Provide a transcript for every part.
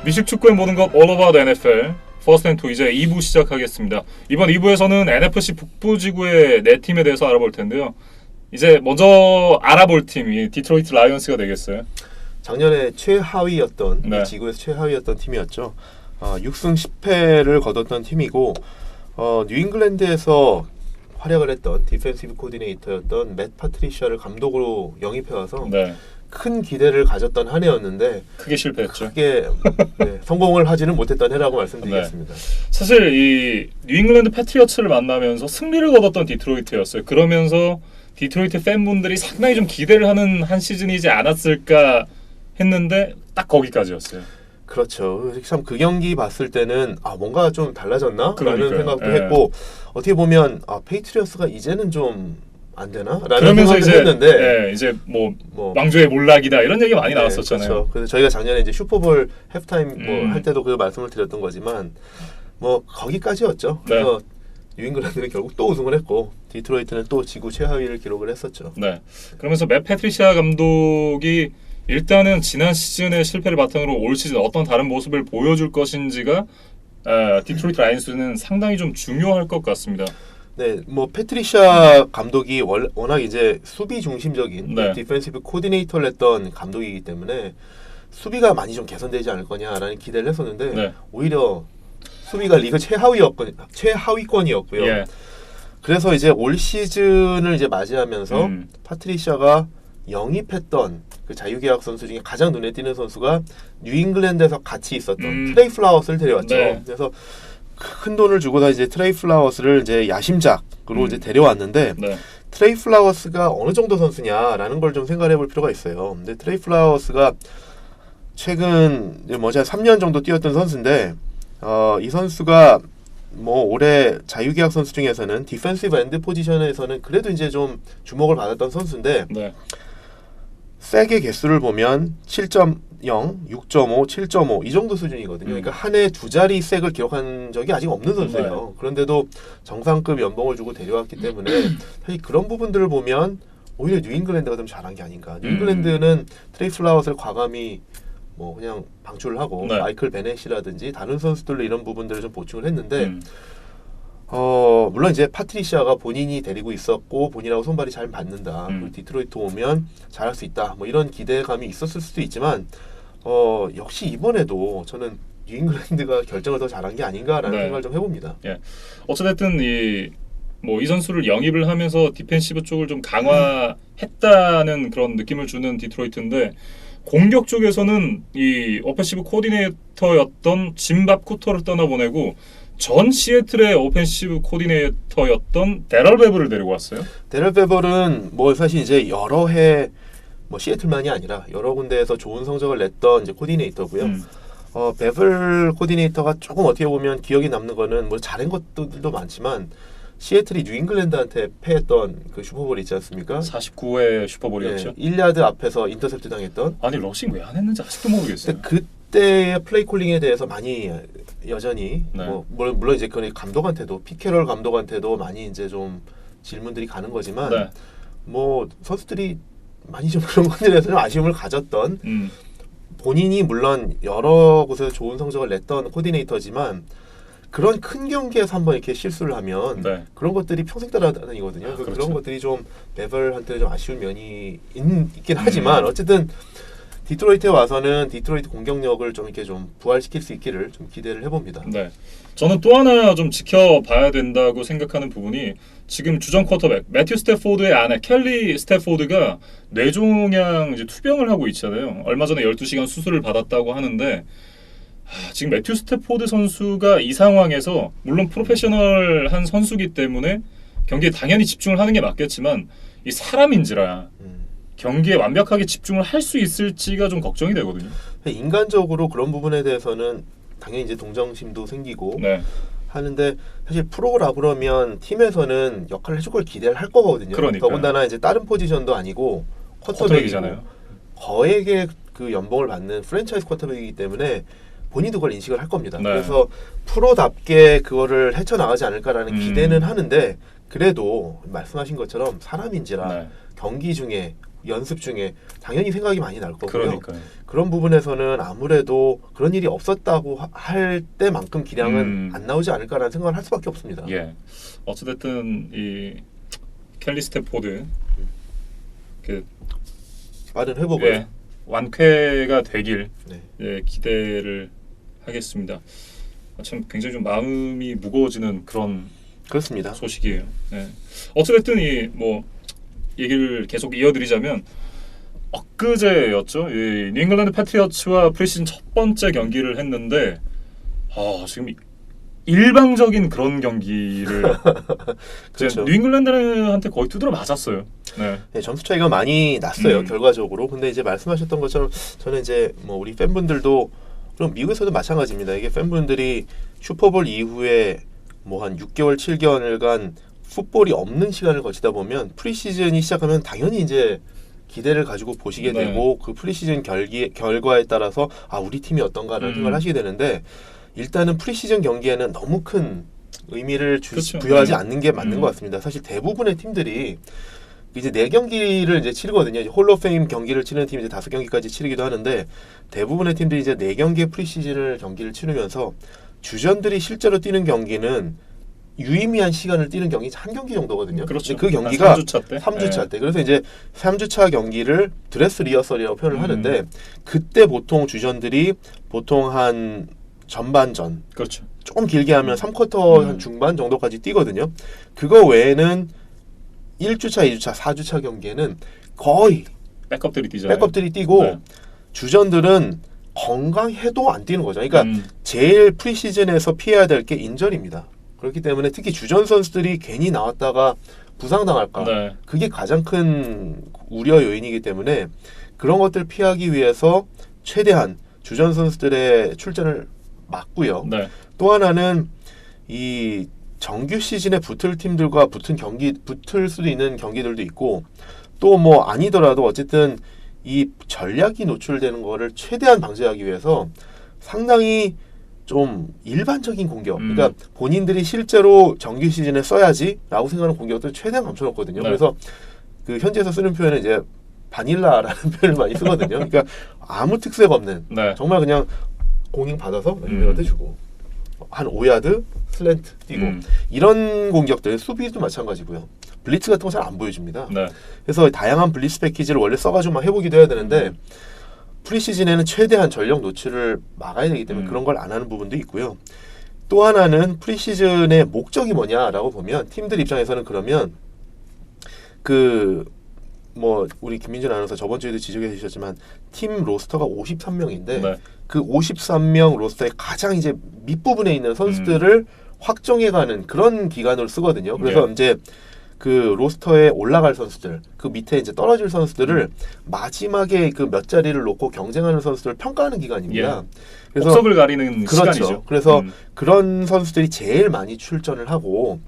미식 축구의 모든 것 All About NFL 퍼스트 앤 투 이제 2부 시작하겠습니다. 이번 2부에서는 NFC 북부지구의 네 팀에 대해서 알아볼 텐데요. 이제 먼저 알아볼 팀이 디트로이트 라이온스가 되겠어요. 작년에 최하위였던 네. 이 지구에서 최하위였던 팀이었죠. 6승 10패를 거뒀던 팀이고 뉴잉글랜드에서 활약을 했던 디펜시브 코디네이터였던 맷 파트리샤를 감독으로 영입해와서 네. 큰 기대를 가졌던 한 해였는데 크게 실패했죠. 크게 성공을 하지는 못했던 해라고 말씀드리겠습니다. 사실 이 뉴잉글랜드 패트리어츠를 만나면서 승리를 거뒀던 디트로이트였어요. 그러면서 디트로이트 팬분들이 상당히 좀 기대를 하는 한 시즌이지 않았을까 했는데 딱 거기까지였어요. 그렇죠. 참 그 경기 봤을 때는 뭔가 좀 달라졌나? 그러니까요. 라는 생각도 예. 했고 어떻게 보면 페이트리어스가 이제는 좀 안 되나? 라는 그러면서 생각도 이제 했는데 이제 뭐 왕조의 몰락이다 이런 얘기 많이 나왔었잖아요. 그렇죠. 그래서 저희가 작년에 이제 슈퍼볼 해프타임 할 음. 때도 그 말씀을 드렸던 거지만 거기까지였죠. 네. 그래서 뉴잉글랜드는 결국 또 우승을 했고 디트로이트는 또 지구 최하위를 기록을 했었죠. 네. 그러면서 맷 패트리샤 감독이 일단은 지난 시즌의 실패를 바탕으로 올 시즌 어떤 다른 모습을 보여줄 것인지가 디트로이트 라이온스는 상당히 좀 중요할 것 같습니다. 네, 패트리샤 감독이 워낙 이제 수비 중심적인 네. 디펜시브 코디네이터를 했던 감독이기 때문에 수비가 많이 좀 개선되지 않을 거냐라는 기대를 했었는데 네. 오히려 수비가 리그 최하위권이었고요. 예. 그래서 이제 올 시즌을 이제 맞이하면서 파트리샤가 영입했던 그 자유계약 선수 중에 가장 눈에 띄는 선수가 뉴잉글랜드에서 같이 있었던 트레이 플라워스를 데려왔죠. 네. 그래서 큰 돈을 주고다 이제 트레이 플라워스를 이제 야심작으로 이제 데려왔는데 네. 트레이 플라워스가 어느 정도 선수냐라는 걸 좀 생각해 볼 필요가 있어요. 근데 트레이 플라워스가 최근 이제 한 3년 정도 뛰었던 선수인데 이 선수가 올해 자유계약 선수 중에서는 디펜시브 엔드 포지션에서는 그래도 이제 좀 주목을 받았던 선수인데 네. 세게 개수를 보면 7.0, 6.5, 7.5 이 정도 수준이거든요. 그러니까 한 해 두 자리 색을 기록한 적이 아직 없는 선수예요. 네. 그런데도 정상급 연봉을 주고 데려왔기 때문에 사실 그런 부분들을 보면 오히려 뉴잉글랜드가 좀 잘한 게 아닌가. 뉴잉글랜드는 트레이 플라워스를 과감히 그냥 방출을 하고 네. 마이클 베넷이라든지 다른 선수들로 이런 부분들을 좀 보충을 했는데 물론 이제 파트리샤가 본인이 데리고 있었고 본인하고 손발이 잘 맞는다. 그리고 디트로이트 오면 잘할 수 있다. 이런 기대감이 있었을 수도 있지만 역시 이번에도 저는 뉴잉글랜드가 결정을 더 잘한 게 아닌가라는 네. 생각을 좀 해봅니다. 예. 어찌됐든 이 선수를 영입을 하면서 디펜시브 쪽을 좀 강화했다는 그런 느낌을 주는 디트로이트인데 공격 쪽에서는 이 오펜시브 코디네이터였던 짐 밥 쿠터를 떠나보내고 전 시애틀의 오펜시브 코디네이터였던 데럴 베버를 데리고 왔어요. 데럴 베버는 사실 이제 여러 해 시애틀만이 아니라 여러 군데에서 좋은 성적을 냈던 이제 코디네이터고요. 베벌 코디네이터가 조금 어떻게 보면 기억에 남는 거는 잘한 것들도 많지만 시애틀이 뉴잉글랜드한테 패했던 그 슈퍼볼 있지 않습니까? 49회 슈퍼볼이었죠. 1야드 앞에서 인터셉트 당했던. 아니 러싱 왜 안 했는지 아직도 모르겠어요. 그때의 플레이 콜링에 대해서 많이 여전히 네. 물론 이제 그 감독한테도 피케럴 감독한테도 많이 이제 좀 질문들이 가는 거지만 네. 선수들이 많이 좀 그런 것들에 대해서 좀 아쉬움을 가졌던 본인이 물론 여러 곳에서 좋은 성적을 냈던 코디네이터지만 그런 큰 경기에서 한번 이렇게 실수를 하면 네. 그런 것들이 평생 따라다니거든요. 그렇죠. 그런 것들이 좀 베벌한테 좀 아쉬운 면이 있긴 하지만 어쨌든 디트로이트에 와서는 디트로이트 공격력을 좀 이렇게 좀 부활시킬 수 있기를 좀 기대를 해봅니다. 네, 저는 또 하나 좀 지켜봐야 된다고 생각하는 부분이 지금 주전 쿼터백 매튜 스태포드의 아내 켈리 스태포드가 뇌종양 이제 투병을 하고 있잖아요. 얼마 전에 12시간 수술을 받았다고 하는데 지금 매튜 스태포드 선수가 이 상황에서 물론 프로페셔널한 선수기 때문에 경기에 당연히 집중을 하는 게 맞겠지만 이 사람인지라 경기에 완벽하게 집중을 할 수 있을지가 좀 걱정이 되거든요. 인간적으로 그런 부분에 대해서는 당연히 이제 동정심도 생기고 네. 하는데 사실 프로라 그러면 팀에서는 역할을 해줄 걸 기대를 할 거거든요. 그러니까요. 더군다나 이제 다른 포지션도 아니고 쿼터백이잖아요. 거액의 그 연봉을 받는 프랜차이즈 쿼터백이기 때문에 본인도 그걸 인식을 할 겁니다. 네. 그래서 프로답게 그거를 헤쳐나가지 않을까라는 기대는 하는데 그래도 말씀하신 것처럼 사람인지라 네. 경기 중에 연습 중에 당연히 생각이 많이 날 거고요. 그러니까요. 그런 부분에서는 아무래도 그런 일이 없었다고 할 때만큼 기량은 안 나오지 않을까라는 생각을 할 수밖에 없습니다. 예. 어찌됐든 이 켈리 스태포드 그 빠른 회복을 예, 완쾌가 되길 네. 예, 기대를 하겠습니다. 참 굉장히 좀 마음이 무거워지는 그런 그렇습니다. 소식이에요. 예. 어찌됐든 이 뭐 얘기를 계속 이어드리자면 엊그제였죠. 이 뉴잉글랜드 패트리어츠와 프리시즌 첫 번째 경기를 했는데 지금 일방적인 그런 경기를 그렇죠. 뉴잉글랜드한테 거의 두드려 맞았어요. 네. 네, 점수 차이가 많이 났어요. 결과적으로. 근데 이제 말씀하셨던 것처럼 저는 이제 뭐 우리 팬분들도 그럼 미국에서도 마찬가지입니다. 이게 팬분들이 슈퍼볼 이후에 뭐 한 6개월, 7개월간 풋볼이 없는 시간을 거치다 보면 프리시즌이 시작하면 당연히 이제 기대를 가지고 보시게 네. 되고 그 프리시즌 결과에 따라서 우리 팀이 어떤가를 생각을 하시게 되는데 일단은 프리시즌 경기에는 너무 큰 의미를 그렇죠. 부여하지 네. 않는 게 맞는 것 같습니다. 사실 대부분의 팀들이 이제 4경기를 이제 치르거든요. 이제 홀로페임 경기를 치르는 팀이 이제 5경기까지 치르기도 하는데 대부분의 팀들이 이제 4경기의 프리시즌을 경기를 치르면서 주전들이 실제로 뛰는 경기는 유의미한 시간을 뛰는 경기 한 경기 정도거든요. 그렇죠. 그 경기가 3주차 때. 3주차 때. 그래서 이제 3주차 경기를 드레스 리허설이라고 표현을 하는데 그때 보통 주전들이 보통 한 전반전 그렇죠. 좀 길게 하면 3쿼터 한 중반 정도까지 뛰거든요. 그거 외에는 1주차, 2주차, 4주차 경기에는 거의 백업들이 뛰잖아요. 백업들이 뛰고 네. 주전들은 건강해도 안 뛰는 거죠. 그러니까 제일 프리시즌에서 피해야 될 게 인절입니다. 그렇기 때문에 특히 주전 선수들이 괜히 나왔다가 부상당할까 네. 그게 가장 큰 우려 요인이기 때문에 그런 것들 피하기 위해서 최대한 주전 선수들의 출전을 막고요. 네. 또 하나는 이 정규 시즌에 붙을 팀들과 붙을 수도 있는 경기들도 있고 또 뭐 아니더라도 어쨌든 이 전략이 노출되는 거를 최대한 방지하기 위해서 상당히 좀 일반적인 공격, 그러니까 본인들이 실제로 정규 시즌에 써야지라고 생각하는 공격들 최대한 감춰놓거든요. 네. 그래서 그 현지에서 쓰는 표현은 이제 바닐라라는 표현을 많이 쓰거든요. 그러니까 아무 특색 없는 네. 정말 그냥 공잉 받아서 랜드한테 주고 한 5야드 슬랜트 뛰고 이런 공격들 수비도 마찬가지고요. 블리츠 같은 거 잘 안 보여줍니다. 네. 그래서 다양한 블리츠 패키지를 원래 써가지고 막 해보기도 해야 되는데 프리시즌에는 최대한 전력 노출을 막아야 되기 때문에 그런 걸 안 하는 부분도 있고요. 또 하나는 프리시즌의 목적이 뭐냐라고 보면 팀들 입장에서는 그러면 그 뭐 우리 김민준 아나운서 저번 주에도 지적해 주셨지만 팀 로스터가 53명인데 네. 그 53명 로스터의 가장 이제 밑부분에 있는 선수들을 확정해가는 그런 기간으로 쓰거든요. 그래서 이제 그 로스터에 올라갈 선수들, 그 밑에 이제 떨어질 선수들을 마지막에 그 몇 자리를 놓고 경쟁하는 선수들을 평가하는 기간입니다. 그래서 복석을 가리는 그렇죠. 시간이죠. 그래서 그런 선수들이 제일 많이 출전을 하고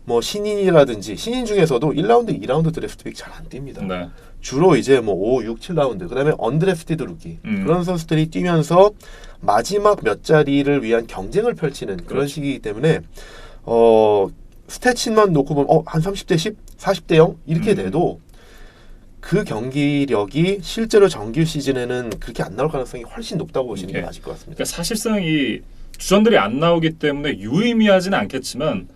뭐 신인이라든지 신인 중에서도 1라운드, 2라운드 드래프트 픽 잘 안 뜁니다. 네. 주로 이제 뭐 5, 6, 7라운드 그다음에 언드래프티드 루키 그런 선수들이 뛰면서 마지막 몇 자리를 위한 경쟁을 펼치는 그런 시기이기 때문에 스탯만 놓고 보면 한 30대 10, 40대 0 이렇게 돼도 그 경기력이 실제로 정규 시즌에는 그렇게 안 나올 가능성이 훨씬 높다고 보시는 게 맞을 것 같습니다. 그러니까 사실상 이 주전들이 안 나오기 때문에 유의미하지는 않겠지만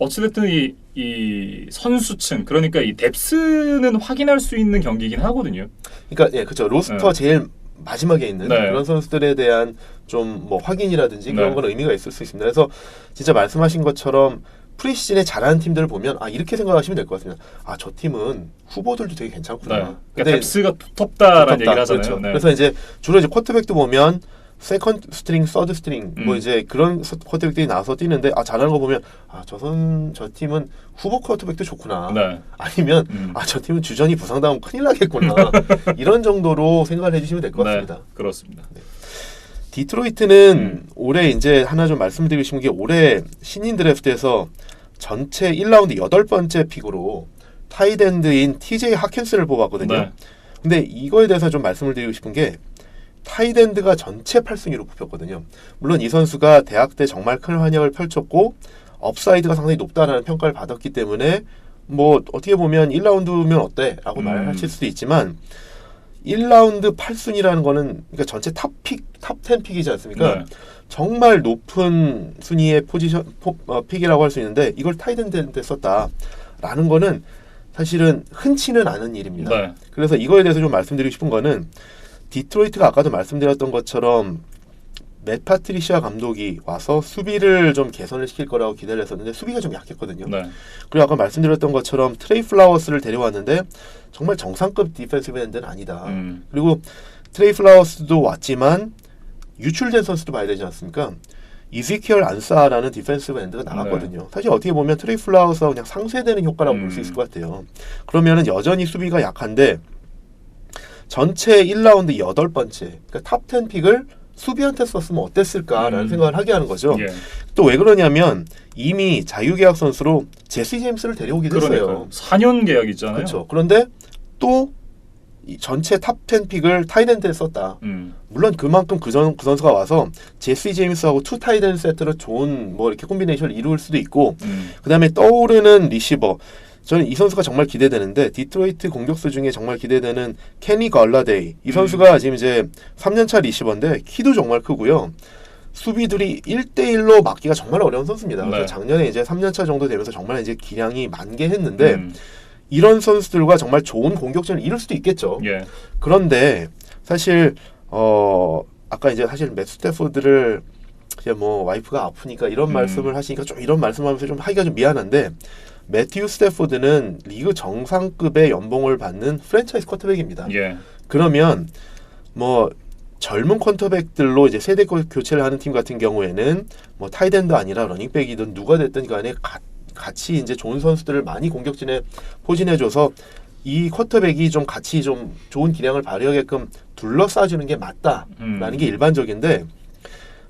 어찌됐든 이 선수층 그러니까 이 뎁스는 확인할 수 있는 경기이긴 하거든요. 그러니까 그렇죠. 로스터 제일 마지막에 있는 그런 선수들에 대한 좀 뭐 확인이라든지 그런 건 의미가 있을 수 있습니다. 그래서 진짜 말씀하신 것처럼 프리시즌에 잘하는 팀들을 보면 이렇게 생각하시면 될 것 같습니다. 저 팀은 후보들도 되게 괜찮구나. 네. 그러니까 뎁스가 두텁다라는 얘기를 하잖아요. 그렇죠. 네. 그래서 이제 주로 이제 쿼터백도 보면 세컨드 스트링, 서드 스트링 뭐 이제 그런 쿼터백들이 나와서 뛰는데 잘하는 거 보면 저 팀은 후보 쿼터백도 좋구나. 네. 아니면 저 팀은 주전이 부상당하면 큰일 나겠구나. 이런 정도로 생각을 해주시면 될 것 같습니다. 네, 그렇습니다. 네. 디트로이트는 올해 이제 하나 좀 말씀드리고 싶은 게 올해 신인 드래프트에서 전체 1라운드 8번째 픽으로 타이드엔드인 TJ 하켄스를 뽑았거든요. 네. 근데 이거에 대해서 좀 말씀을 드리고 싶은 게 타이드엔드가 전체 8순위로 뽑혔거든요. 물론 이 선수가 대학 때 정말 큰 활약을 펼쳤고 업사이드가 상당히 높다라는 평가를 받았기 때문에 뭐 어떻게 보면 1라운드면 어때라고 말하실 수도 있지만 1라운드 8순위라는 거는 그러니까 전체 탑 10 픽이지 않습니까? 네. 정말 높은 순위의 픽이라고 할 수 있는데 이걸 타이든드한테 썼다라는 거는 사실은 흔치는 않은 일입니다. 네. 그래서 이거에 대해서 좀 말씀드리고 싶은 거는 디트로이트가 아까도 말씀드렸던 것처럼 맷 파트리시아 감독이 와서 수비를 좀 개선을 시킬 거라고 기대를 했었는데 수비가 좀 약했거든요. 네. 그리고 아까 말씀드렸던 것처럼 트레이 플라워스를 데려왔는데 정말 정상급 디펜시브 엔드는 아니다. 그리고 트레이 플라워스도 왔지만 유출된 선수도 봐야 되지 않습니까? 이즈키얼 안사라는 디펜시브 엔드가 나갔거든요. 사실 어떻게 보면 트레이 플라워스와 그냥 상쇄되는 효과라고 볼 수 있을 것 같아요. 그러면은 여전히 수비가 약한데 전체 1라운드 8번째 그러니까 탑 10 픽을 수비한테 썼으면 어땠을까라는 생각을 하게 하는 거죠. 예. 또 왜 그러냐면 이미 자유계약 선수로 제시 제임스를 데려오기도 했어요. 4년 계약이잖아요. 그렇죠. 그런데 또 이 전체 탑 10 픽을 타이덴드에 썼다. 물론 그만큼 그 선수가 와서 제시 제임스하고 투 타이덴 세트로 좋은 뭐 이렇게 콤비네이션을 이룰 수도 있고 그다음에 떠오르는 리시버 저는 이 선수가 정말 기대되는데 디트로이트 공격수 중에 정말 기대되는 케니 걸라데이 이 선수가 지금 이제 3년차 리시버인데 키도 정말 크고요. 수비들이 1대1로 막기가 정말 어려운 선수입니다. 네. 그래서 작년에 이제 3년차 정도 되면서 정말 이제 기량이 만개했는데 이런 선수들과 정말 좋은 공격전을 이룰 수도 있겠죠. 예. 그런데 사실 아까 이제 사실 맷 스태포드를 이제 뭐 와이프가 아프니까 이런 말씀을 하시니까 좀 이런 말씀하면서 좀 하기가 좀 미안한데 매튜 스태포드는 리그 정상급의 연봉을 받는 프랜차이즈 쿼터백입니다. 예. 그러면 뭐 젊은 쿼터백들로 이제 세대 교체를 하는 팀 같은 경우에는 뭐 타이덴도 아니라 러닝백이든 누가 됐든 간에 같이 이제 좋은 선수들을 많이 공격진에 포진해줘서 이 쿼터백이 좀 같이 좀 좋은 기량을 발휘하게끔 둘러싸주는 게 맞다라는 게 일반적인데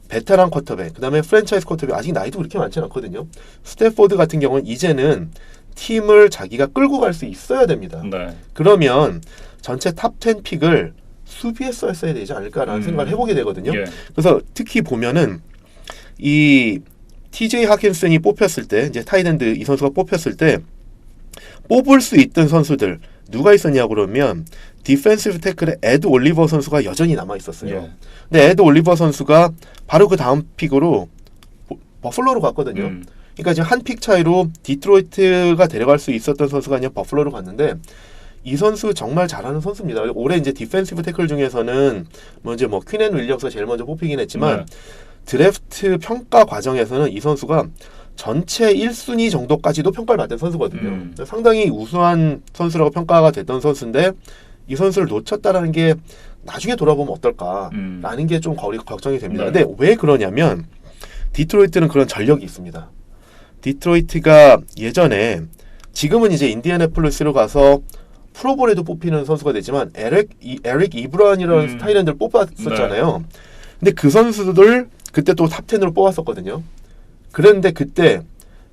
베테랑 쿼터백, 그 다음에 프랜차이즈 쿼터백 아직 나이도 그렇게 많지 않거든요. 스태포드 같은 경우는 이제는 팀을 자기가 끌고 갈 수 있어야 됩니다. 네. 그러면 전체 탑 10 픽을 수비에 썼어야 되지 않을까라는 생각을 해보게 되거든요. 예. 그래서 특히 보면은 이 TJ 하킨슨이 뽑혔을 때 이제 타이덴드 이 선수가 뽑혔을 때 뽑을 수 있던 선수들 누가 있었냐 그러면 디펜시브 태클에 에드 올리버 선수가 여전히 남아 있었어요. 예. 근데 에드 올리버 선수가 바로 그 다음 픽으로 버플로로 갔거든요. 그러니까 지금 한 픽 차이로 디트로이트가 데려갈 수 있었던 선수가 아니라 버플로로 갔는데 이 선수 정말 잘하는 선수입니다. 올해 이제 디펜시브 태클 중에서는 먼저 뭐 퀸앤 윌리엄스가 제일 먼저 뽑히긴 했지만 드래프트 평가 과정에서는 이 선수가 전체 1순위 정도까지도 평가를 받은 선수거든요. 상당히 우수한 선수라고 평가가 됐던 선수인데 이 선수를 놓쳤다라는 게 나중에 돌아보면 어떨까라는 게 좀 걱정이 됩니다. 네. 근데 왜 그러냐면 디트로이트는 그런 전력이 있습니다. 디트로이트가 예전에 지금은 이제 인디애나폴리스로 가서 프로볼에도 뽑히는 선수가 되지만 에릭 이브란이라는 타이랜드를 뽑았었잖아요. 네. 근데 그 선수들 그때 또 탑 10으로 뽑았었거든요. 그런데 그때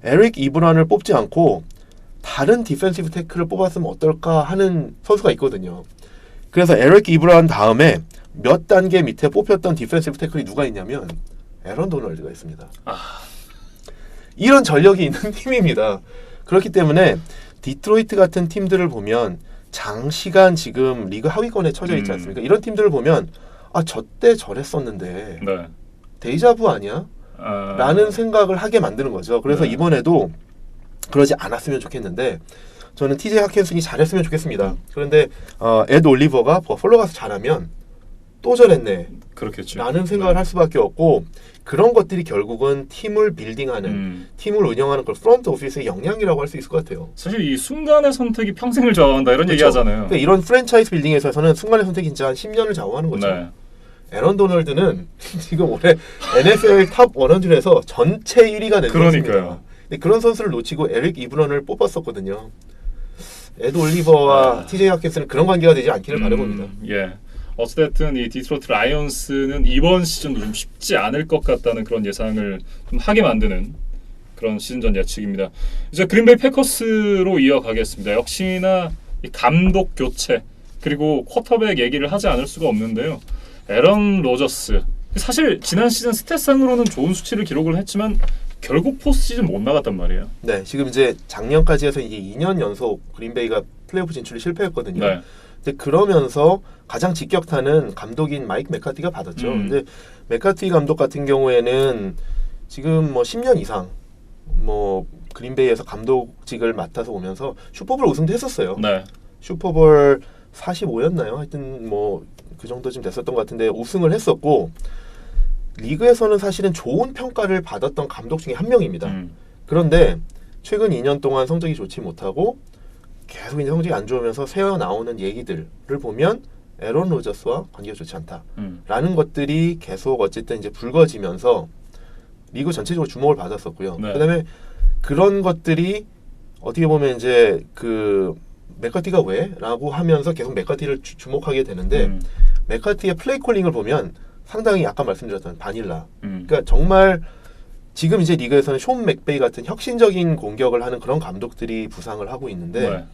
에릭 이브란을 뽑지 않고 다른 디펜시브 태클을 뽑았으면 어떨까 하는 선수가 있거든요. 그래서 에릭 이브란 다음에 몇 단계 밑에 뽑혔던 디펜시브 태클이 누가 있냐면 에런 도널드가 있습니다. 이런 전력이 있는 팀입니다. 그렇기 때문에 디트로이트 같은 팀들을 보면 장시간 지금 리그 하위권에 처져 있지 않습니까? 이런 팀들을 보면 아, 저때 저랬었는데 네. 데이자부 아니야? 라는 생각을 하게 만드는 거죠. 그래서 네. 이번에도 그러지 않았으면 좋겠는데 저는 TJ 하킨슨이 잘했으면 좋겠습니다. 그런데 에드 올리버가 버펄로 가서 잘하면 또 저랬네 그렇겠죠. 라는 생각을 할 수밖에 없고 그런 것들이 결국은 팀을 빌딩하는 팀을 운영하는 그 프런트 오피스의 역량이라고 할 수 있을 것 같아요. 사실 이 순간의 선택이 평생을 좌우한다 이런 그렇죠. 얘기 하잖아요. 그러니까 이런 프랜차이즈 빌딩에서는 순간의 선택이 진짜 한 10년을 좌우하는 거죠. 네. 에런 도널드는 지금 올해 NFL 탑 100에서 전체 1위가 된 선수입니다. 그러니까요. 근데 그런 선수를 놓치고 에릭 이브런을 뽑았었거든요. 에드 올리버와 TJ 하킨슨은 그런 관계가 되지 않기를 바라봅니다. 예. 어쨌든 이 디트로이트 라이온스는 이번 시즌도 좀 쉽지 않을 것 같다는 그런 예상을 좀 하게 만드는 그런 시즌전 예측입니다. 이제 그린베이 패커스로 이어가겠습니다. 역시나 이 감독 교체 그리고 쿼터백 얘기를 하지 않을 수가 없는데요. 에런 로저스 사실 지난 시즌 스탯상으로는 좋은 수치를 기록을 했지만 결국 포스트시즌 못 나갔단 말이에요. 네, 지금 이제 작년까지 해서 이게 2년 연속 그린베이가 플레이오프 진출이 실패했거든요. 네. 근데 그러면서 가장 직격탄은 감독인 마이크 맥카티가 받았죠. 근데 맥카티 감독 같은 경우에는 지금 뭐 10년 이상 뭐 그린베이에서 감독직을 맡아서 오면서 슈퍼볼 우승도 했었어요. 네. 슈퍼볼 45였나요? 하여튼 뭐 그 정도쯤 됐었던 것 같은데 우승을 했었고 리그에서는 사실은 좋은 평가를 받았던 감독 중에 한 명입니다. 그런데 최근 2년 동안 성적이 좋지 못하고 계속 이제 성적이 안 좋으면서 새어 나오는 얘기들을 보면 에런 로저스와 관계가 좋지 않다라는 것들이 계속 어쨌든 이제 불거지면서 리그 전체적으로 주목을 받았었고요. 네. 그다음에 그런 것들이 어떻게 보면 이제 그 맥카티가 왜? 라고 하면서 계속 맥카티를 주목하게 되는데 맥카티의 플레이 콜링을 보면 상당히 아까 말씀드렸던 바닐라. 그러니까 정말 지금 이제 리그에서는 숀 맥베이 같은 혁신적인 공격을 하는 그런 감독들이 부상을 하고 있는데 네.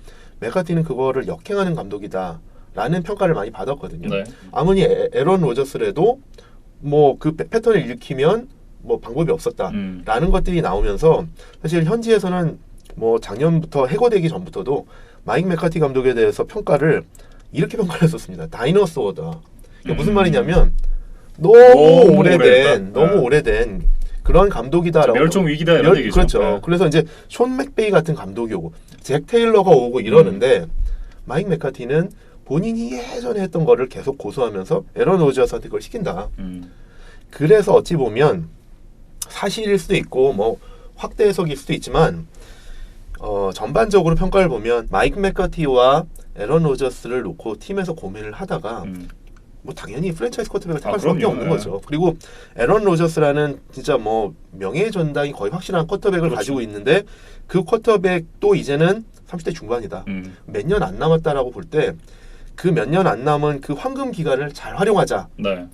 맥카티는 그거를 역행하는 감독이다라는 평가를 많이 받았거든요. 네. 아무리 에런 로저스라도 뭐 그 패턴을 일으키면 뭐 방법이 없었다라는 것들이 나오면서 사실 현지에서는 뭐 작년부터 해고되기 전부터도 마이크 맥카티 감독에 대해서 평가를 이렇게 평가를 했었습니다. 다이너소어다. 그러니까 무슨 말이냐면 너무 오래된 네. 오래된 그런 감독이다라고. 멸종 위기다 이런 얘기죠. 그렇죠. 네. 그래서 이제 숀 맥베이 같은 감독이 오고 잭 테일러가 오고 이러는데 마이크 맥카티는 본인이 예전에 했던 거를 계속 고수하면서 에런 로저스한테 그걸 시킨다. 그래서 어찌 보면 사실일 수도 있고 뭐 확대 해석일 수도 있지만 전반적으로 평가를 보면 마이크 맥카티와 에런 로저스를 놓고 팀에서 고민을 하다가 뭐 당연히 프랜차이즈 쿼터백을 택할 수밖에 그럼요. 없는 거죠. 그리고 에런 로저스라는 진짜 뭐 명예의 전당이 거의 확실한 쿼터백을 그렇죠. 가지고 있는데 그 쿼터백도 이제는 30대 중반이다. 몇 년 안 남았다라고 볼 때 그 몇 년 안 남은 그 황금 기간을 잘 활용하자라고 네.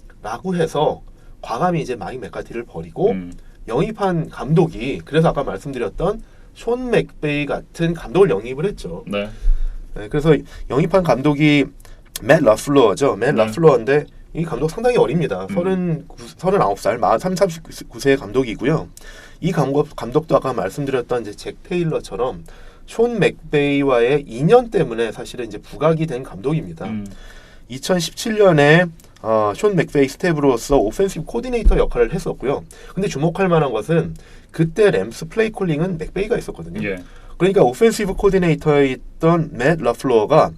해서 과감히 이제 마이크 맥카티를 버리고 영입한 감독이 그래서 아까 말씀드렸던 숀 맥베이 같은 감독을 영입을 했죠. 네. 네, 그래서 영입한 감독이 맷 러플로어죠. 맷 네. 러플로어인데 이 감독 상당히 어립니다. 39살, 39세의 감독이고요. 이 감독도 아까 말씀드렸던 이제 잭 테일러처럼 숀 맥베이와의 인연 때문에 사실은 이제 부각이 된 감독입니다. 2017년에 숀 맥베이 스텝으로서 오펜시브 코디네이터 역할을 했었고요. 근데 주목할 만한 것은 그때 램스 플레이 콜링은 맥베이가 있었거든요. 예. 그러니까 오펜시브 코디네이터에 있던 맷 러플로어가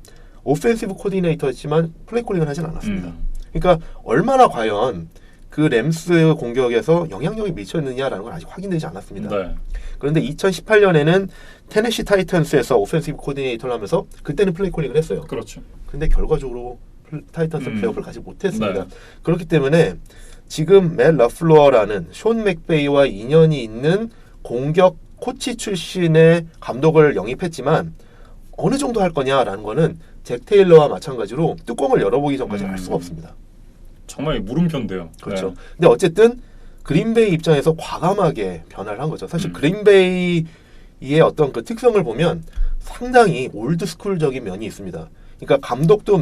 오펜시브 코디네이터였지만 플레이 콜링을 하진 않았습니다. 그러니까 얼마나 과연 그 램스 공격에서 영향력이 미쳤느냐라는 건 아직 확인되지 않았습니다. 네. 그런데 2018년에는 테네시 타이탄스에서 오펜시브 코디네이터를 하면서 그때는 플레이 콜링을 했어요. 그렇죠. 근데 결과적으로 타이탄스 플레이오프를 가지 못했습니다. 네. 그렇기 때문에 지금 맷 러플로어라는 숀 맥베이와 인연이 있는 공격 코치 출신의 감독을 영입했지만 어느 정도 할 거냐라는 거는 잭 테일러와 마찬가지로 뚜껑을 열어보기 전까지 알 수가 없습니다. 정말 물음표인데요. 그렇죠. 네. 근데 어쨌든 그린베이 입장에서 과감하게 변화를 한 거죠. 사실 그린베이의 어떤 그 특성을 보면 상당히 올드스쿨적인 면이 있습니다. 그러니까 감독도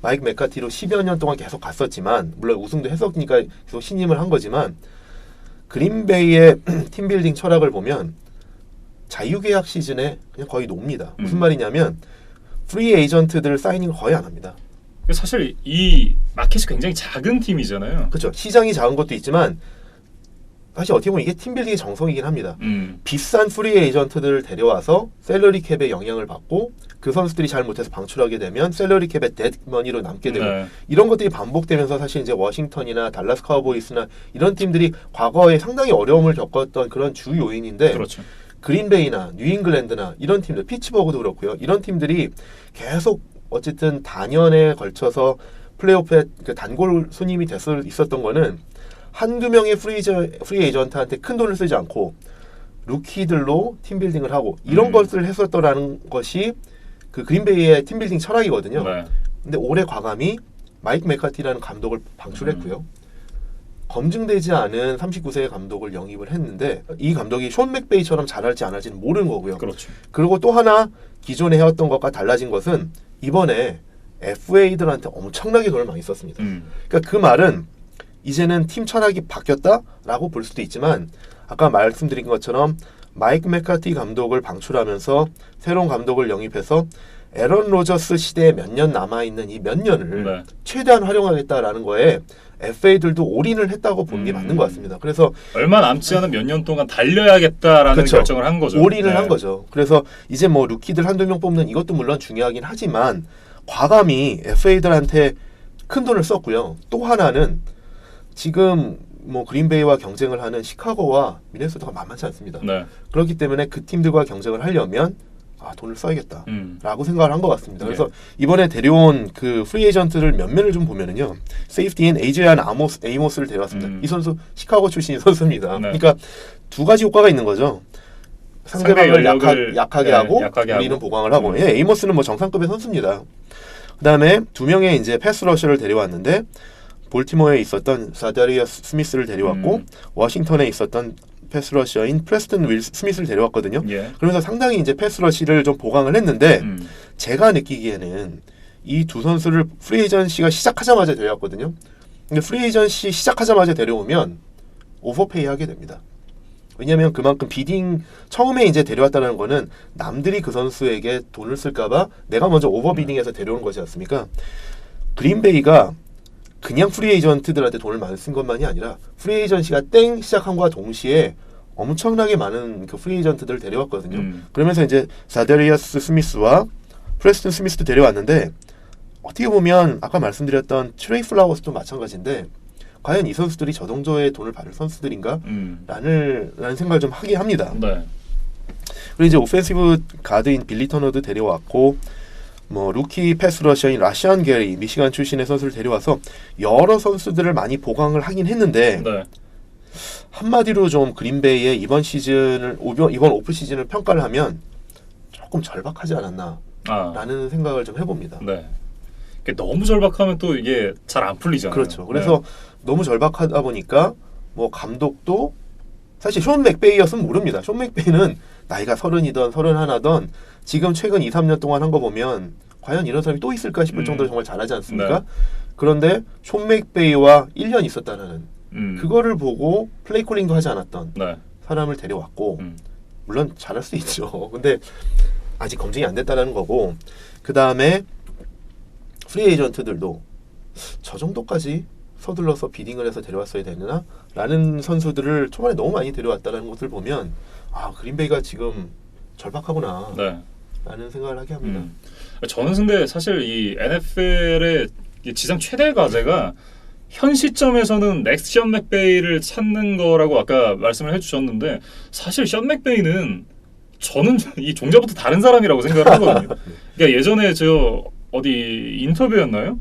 마이크 맥카티로 10여 년 동안 계속 갔었지만 물론 우승도 했었으니까 계속 신임을 한 거지만 그린베이의 팀빌딩 철학을 보면 자유계약 시즌에 그냥 거의 놉니다. 무슨 말이냐면 프리 에이전트들 사이닝을 거의 안 합니다. 사실 이 마켓이 굉장히 작은 팀이잖아요. 그렇죠. 시장이 작은 것도 있지만 사실 어떻게 보면 이게 팀빌딩의 정성이긴 합니다. 비싼 프리 에이전트들을 데려와서 셀러리 캡에 영향을 받고 그 선수들이 잘 못해서 방출하게 되면 셀러리 캡의 데드머니로 남게 되고 네. 이런 것들이 반복되면서 사실 이제 워싱턴이나 달라스 카우보이스나 이런 팀들이 과거에 상당히 어려움을 겪었던 그런 주 요인인데 그렇죠. 그린베이나 뉴잉글랜드나 이런 팀들, 피츠버그도 그렇고요. 이런 팀들이 계속 어쨌든 단연에 걸쳐서 플레이오프에 그 단골 손님이 있었던 거는 한두 명의 프리 에이전트한테 큰 돈을 쓰지 않고 루키들로 팀빌딩을 하고 이런 것을 했었더라는 것이 그 그린베이의 팀빌딩 철학이거든요. 네. 근데 올해 과감히 마이크 맥카티라는 감독을 방출했고요. 검증되지 않은 39세의 감독을 영입을 했는데 이 감독이 숀 맥베이처럼 잘할지 안 할지는 모르는 거고요. 그렇죠. 그리고 또 하나 기존에 해왔던 것과 달라진 것은 이번에 FA들한테 엄청나게 돈을 많이 썼습니다. 그러니까 그 말은 이제는 팀 철학이 바뀌었다라고 볼 수도 있지만 아까 말씀드린 것처럼 마이크 맥카티 감독을 방출하면서 새로운 감독을 영입해서 에런 로저스 시대에 몇 년 남아있는 이 몇 년을 네. 최대한 활용하겠다라는 거에 FA들도 올인을 했다고 보는 게 맞는 것 같습니다. 그래서 얼마 남지 않은 몇 년 동안 달려야겠다라는 그렇죠. 결정을 한 거죠. 올인을 네. 한 거죠. 그래서 이제 뭐 루키들 한두 명 뽑는 이것도 물론 중요하긴 하지만 과감히 FA들한테 큰 돈을 썼고요. 또 하나는 지금 뭐 그린베이와 경쟁을 하는 시카고와 미네소타가 만만치 않습니다. 네. 그렇기 때문에 그 팀들과 경쟁을 하려면 돈을 써야겠다 라고 생각을 한 것 같습니다. 그래서 이번에 데려온 그 프리 에이전트를 몇몇을 좀 보면은요, 세이프티인 에이지안 에이모스를 데려왔습니다. 이 선수 시카고 출신 선수입니다. 네. 그러니까 두 가지 효과가 있는 거죠. 상대방을 약하게 하고 우리는 보강을 하고. 예, 에이모스는 뭐 정상급의 선수입니다. 그다음에 두 명의 이제 패스 러셔를 데려왔는데 볼티모어에 있었던 사다리어스 스미스를 데려왔고 워싱턴에 있었던 패스러시어인 프레스턴 윌 스미스를 데려왔거든요. 예. 그러면서 상당히 이제 패스러시를 좀 보강을 했는데 제가 느끼기에는 이 두 선수를 프리에이전시가 시작하자마자 데려왔거든요. 근데 프리에이전시 시작하자마자 데려오면 오버페이 하게 됩니다. 왜냐하면 그만큼 비딩 처음에 이제 데려왔다는 거는 남들이 그 선수에게 돈을 쓸까봐 내가 먼저 오버비딩해서 데려오는 것이지 않습니까? 그린베이가 그냥 프리에이전트들한테 돈을 많이 쓴 것만이 아니라 프리에이전시가 땡 시작함과 동시에 엄청나게 많은 그 프리에이전트들을 데려왔거든요. 그러면서 이제 사데리어스 스미스와 프레스턴 스미스도 데려왔는데 어떻게 보면 아까 말씀드렸던 트레이 플라워스도 마찬가지인데 과연 이 선수들이 저 정도의 돈을 받을 선수들인가? 라는 생각을 좀 하게 합니다. 네. 그리고 이제 오펜시브 가드인 빌리 터너도 데려왔고 뭐 루키 패스러셔인 라시안 게리 미시간 출신의 선수를 데려와서 여러 선수들을 많이 보강을 하긴 했는데 네. 한마디로 좀 그린베이의 이번 오프 시즌을 평가를 하면 조금 절박하지 않았나라는 생각을 좀 해봅니다. 네. 너무 절박하면 또 이게 잘 안 풀리잖아요. 그렇죠. 그래서 너무 절박하다 보니까 뭐 감독도 사실 숀 맥베이였으면 모릅니다. 숀 맥베이는 나이가 30이던 31던 지금 최근 2, 3년 동안 한 거 보면 과연 이런 사람이 또 있을까 싶을 정도로 정말 잘하지 않습니까? 네. 그런데 숀 맥베이와 1년 있었다는 그거를 보고 플레이 콜링도 하지 않았던 네. 사람을 데려왔고 물론 잘할 수 있죠. 근데 아직 검증이 안 됐다는 거고 그 다음에 프리 에이전트들도 저 정도까지 서둘러서 비딩을 해서 데려왔어야 되나? 라는 선수들을 초반에 너무 많이 데려왔다는 것을 보면 그린베이가 지금 절박하구나 네. 라는 생각을 하게 합니다. 저는 근데 사실 이 NFL의 지상 최대 과제가 현 시점에서는 넥스트 션 맥베이를 찾는 거라고 아까 말씀을 해주셨는데 사실 션 맥베이는 저는 이 종자부터 다른 사람이라고 생각을 하거든요. 그러니까 예전에 저 어디 인터뷰였나요?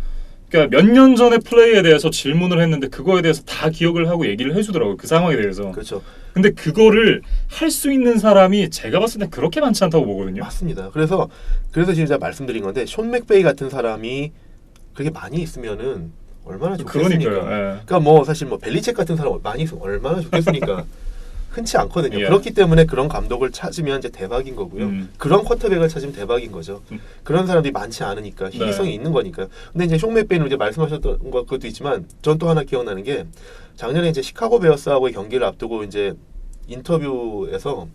그러니까 몇 년 전의 플레이에 대해서 질문을 했는데 그거에 대해서 다 기억을 하고 얘기를 해주더라고요. 그 상황에 대해서. 그렇죠. 근데 그거를 할 수 있는 사람이 제가 봤을 때 그렇게 많지 않다고 보거든요. 맞습니다. 그래서 지금 제가 말씀드린 건데 숀 맥베이 같은 사람이 그렇게 많이 있으면은 얼마나 좋겠습니까? 그러니까요. 예. 그러니까 뭐 사실 뭐 벨리책 같은 사람 많이 있으면 얼마나 좋겠습니까? 흔치 않거든요. 예. 그렇기 때문에 그런 감독을 찾으면 이제 대박인 거고요. 그런 쿼터백을 찾으면 대박인 거죠. 그런 사람들이 많지 않으니까 희귀성이 있는 거니까요. 근데 이제 숀 맥베이는 이제 말씀하셨던 것도 있지만 전 또 하나 기억나는 게 작년에 이제 시카고 베어스하고의 경기를 앞두고 이제 인터뷰에서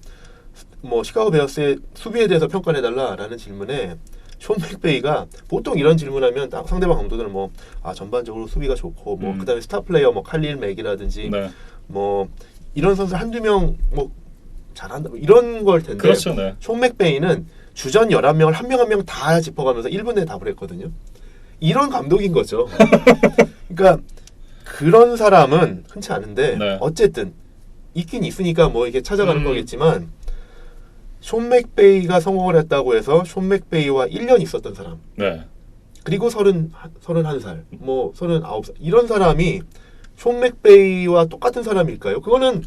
뭐 시카고 베어스의 수비에 대해서 평가를 해달라라는 질문에 숀 맥베이가 보통 이런 질문하면 상대방 감독들은 뭐 전반적으로 수비가 좋고 뭐 그다음에 스타 플레이어 뭐 칼릴 맥이라든지 네. 뭐 이런 선수 한두 명 뭐 잘한다 뭐 이런 걸 텐데 그렇죠. 네. 숀 맥베이는 주전 11명을 한 명 한 명 다 짚어가면서 1분 내에 답을 했거든요. 이런 감독인 거죠. 그러니까 그런 사람은 흔치 않은데 네. 어쨌든 있긴 있으니까 뭐 이게 찾아가는 거겠지만 숀 맥베이가 성공을 했다고 해서 숀 맥베이와 1년 있었던 사람 네. 그리고 31살 뭐 39살 이런 사람이 숀 맥베이와 똑같은 사람일까요? 그거는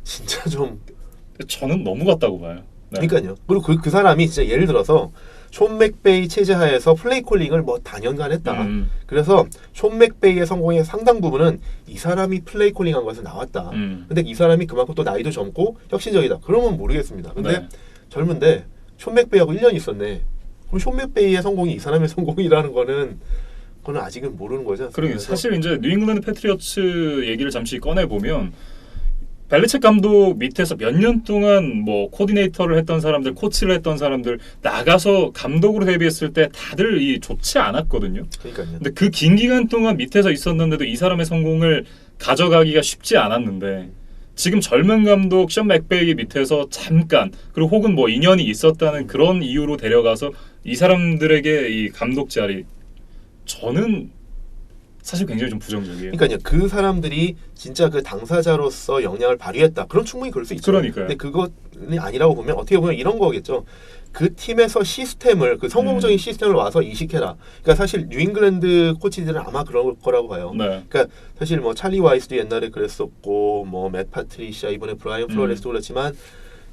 진짜 좀 저는 너무 같다고 봐요. 네. 그러니까요. 그리고 그 사람이 진짜 예를 들어서 숀 맥베이 체제 하에서 플레이 콜링을 뭐 단연간 했다. 그래서 숀 맥베이의 성공의 상당 부분은 이 사람이 플레이 콜링한 것에서 나왔다. 근데 이 사람이 그만큼 또 나이도 젊고 혁신적이다. 그러면 모르겠습니다. 근데 네. 젊은데 숀 맥베이하고 1년 있었네. 그럼 숀 맥베이의 성공이 이 사람의 성공이라는 거는 그거는 아직은 모르는 거죠. 그러게 사실 이제 뉴잉글랜드 패트리어츠 얘기를 잠시 꺼내 보면 벨리책 감독 밑에서 몇 년 동안 뭐 코디네이터를 했던 사람들, 코치를 했던 사람들 나가서 감독으로 데뷔했을 때 다들 이 좋지 않았거든요. 그러니까요. 근데 그 긴 기간 동안 밑에서 있었는데도 이 사람의 성공을 가져가기가 쉽지 않았는데 지금 젊은 감독 션 맥베이 밑에서 잠깐 그리고 혹은 뭐 인연이 있었다는 그런 이유로 데려가서 이 사람들에게 이 감독 자리 저는 사실 굉장히 좀 부정적이에요. 그러니까요. 그 사람들이 진짜 그 당사자로서 역량을 발휘했다. 그럼 충분히 그럴 수 있죠. 그러니까요. 근데 그것이 아니라고 보면 어떻게 보면 이런 거겠죠. 그 팀에서 시스템을 그 성공적인 시스템을 와서 이식해라. 그러니까 사실 뉴잉글랜드 코치들은 아마 그럴 거라고 봐요. 네. 그러니까 사실 뭐 찰리 와이스도 옛날에 그랬었고 뭐 맷 파트리시아 이번에 브라이언 플로레스도 그렇지만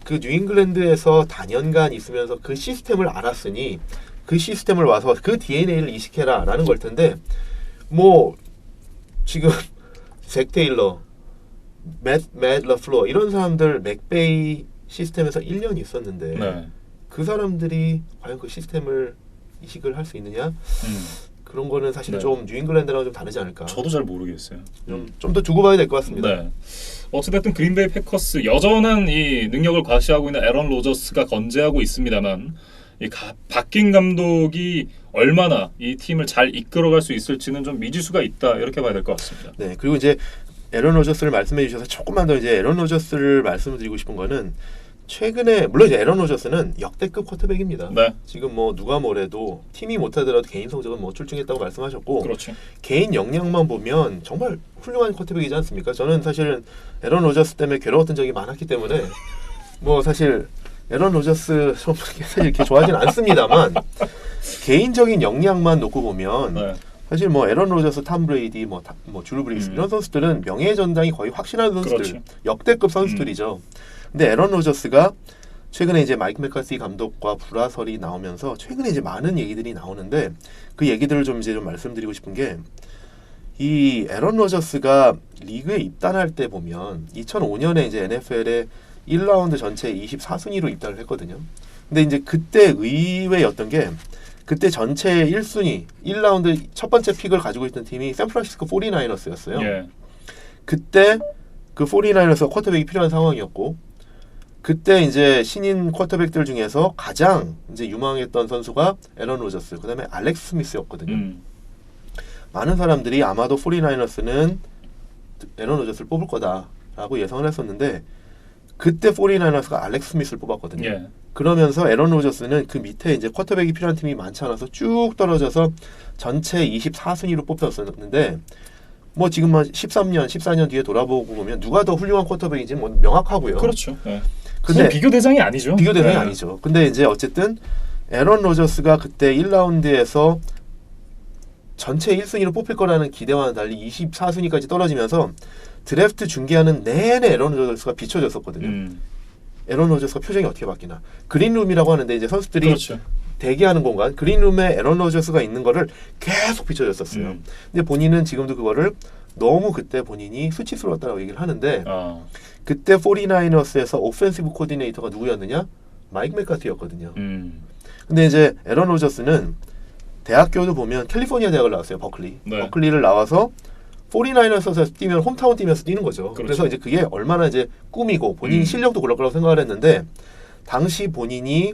그 뉴잉글랜드에서 다년간 있으면서 그 시스템을 알았으니 그 시스템을 와서 그 DNA를 이식해라라는 걸 텐데 뭐 지금 잭 테일러, 맷 러플로 이런 사람들 맥베이 시스템에서 1년 있었는데 네. 그 사람들이 과연 그 시스템을 이식을 할 수 있느냐? 그런 거는 사실 네. 좀 뉴잉글랜드랑 좀 다르지 않을까? 저도 잘 모르겠어요. 좀 더 두고 봐야 될 것 같습니다. 네. 어찌됐든 그린베이 패커스 여전한 이 능력을 과시하고 있는 애런 로저스가 건재하고 있습니다만 이 바뀐 감독이 얼마나 이 팀을 잘 이끌어갈 수 있을지는 좀 미지수가 있다 이렇게 봐야 될 것 같습니다. 네, 그리고 이제 에런 로저스를 말씀해 주셔서 조금만 더 이제 에런 로저스를 말씀드리고 싶은 거는 최근에 물론 이제 에런 로저스는 역대급 쿼터백입니다. 네, 지금 뭐 누가 뭐래도 팀이 못하더라도 개인 성적은 뭐 출중했다고 말씀하셨고 그렇죠. 개인 역량만 보면 정말 훌륭한 쿼터백이지 않습니까? 저는 사실은 에런 로저스 때문에 괴로웠던 적이 많았기 때문에 뭐 사실 에런 로저스 좀 사실 이렇게 좋아하진 않습니다만 개인적인 역량만 놓고 보면 네. 사실 뭐 에런 로저스, 탐 브레이디, 뭐 줄 브리스 이런 선수들은 명예 전당이 거의 확실한 선수들, 그렇죠. 역대급 선수들이죠. 근데 에런 로저스가 최근에 이제 마이크 맥카시 감독과 불화설이 나오면서 최근에 이제 많은 얘기들이 나오는데 그 얘기들을 좀 이제 좀 말씀드리고 싶은 게 이 에런 로저스가 리그에 입단할 때 보면 2005년에 이제 NFL에 1라운드 전체 24순위로 입단을 했거든요. 근데 이제 그때 의외였던 게 그때 전체 1순위 1라운드 첫 번째 픽을 가지고 있던 팀이 샌프란시스코 49ers였어요. 예. 그때 그 49ers 쿼터백이 필요한 상황이었고 그때 이제 신인 쿼터백들 중에서 가장 이제 유망했던 선수가 에런 로저스, 그다음에 알렉스 스미스였거든요. 많은 사람들이 아마도 49ers는 에런 로저스를 뽑을 거다라고 예상을 했었는데 그때 49ers가 알렉스 스미스를 뽑았거든요. 예. 그러면서 에런 로저스는 그 밑에 이제 쿼터백이 필요한 팀이 많지 않아서 쭉 떨어져서 전체 24순위로 뽑혔었는데 뭐 지금 한 13년, 14년 뒤에 돌아보고 보면 누가 더 훌륭한 쿼터백인지 뭐 명확하고요. 그렇죠. 예. 근데 비교 대상이 아니죠. 비교 대상이 예. 아니죠. 근데 이제 어쨌든 에런 로저스가 그때 1라운드에서 전체 1순위로 뽑힐 거라는 기대와는 달리 24순위까지 떨어지면서 드래프트 중계하는 내내 에런 로저스가 비춰졌었거든요. 에런 로저스가 표정이 어떻게 바뀌나. 그린룸이라고 하는데 이제 선수들이 그렇죠. 대기하는 공간, 그린룸에 에런 로저스가 있는 거를 계속 비춰졌었어요. 근데 본인은 지금도 그거를 너무 그때 본인이 수치스러웠다고 얘기를 하는데 그때 49ers에서 오펜시브 코디네이터가 누구였느냐? 마이크 맥카티였거든요. 근데 이제 에런 로저스는 대학교도 보면 캘리포니아 대학을 나왔어요. 버클리. 네. 버클리를 나와서 49ers에서 뛰면 홈타운 뛰면서 뛰는 거죠. 그렇죠. 그래서 이제 그게 얼마나 이제 꿈이고 본인 실력도 그럴 거라고 생각을 했는데 당시 본인이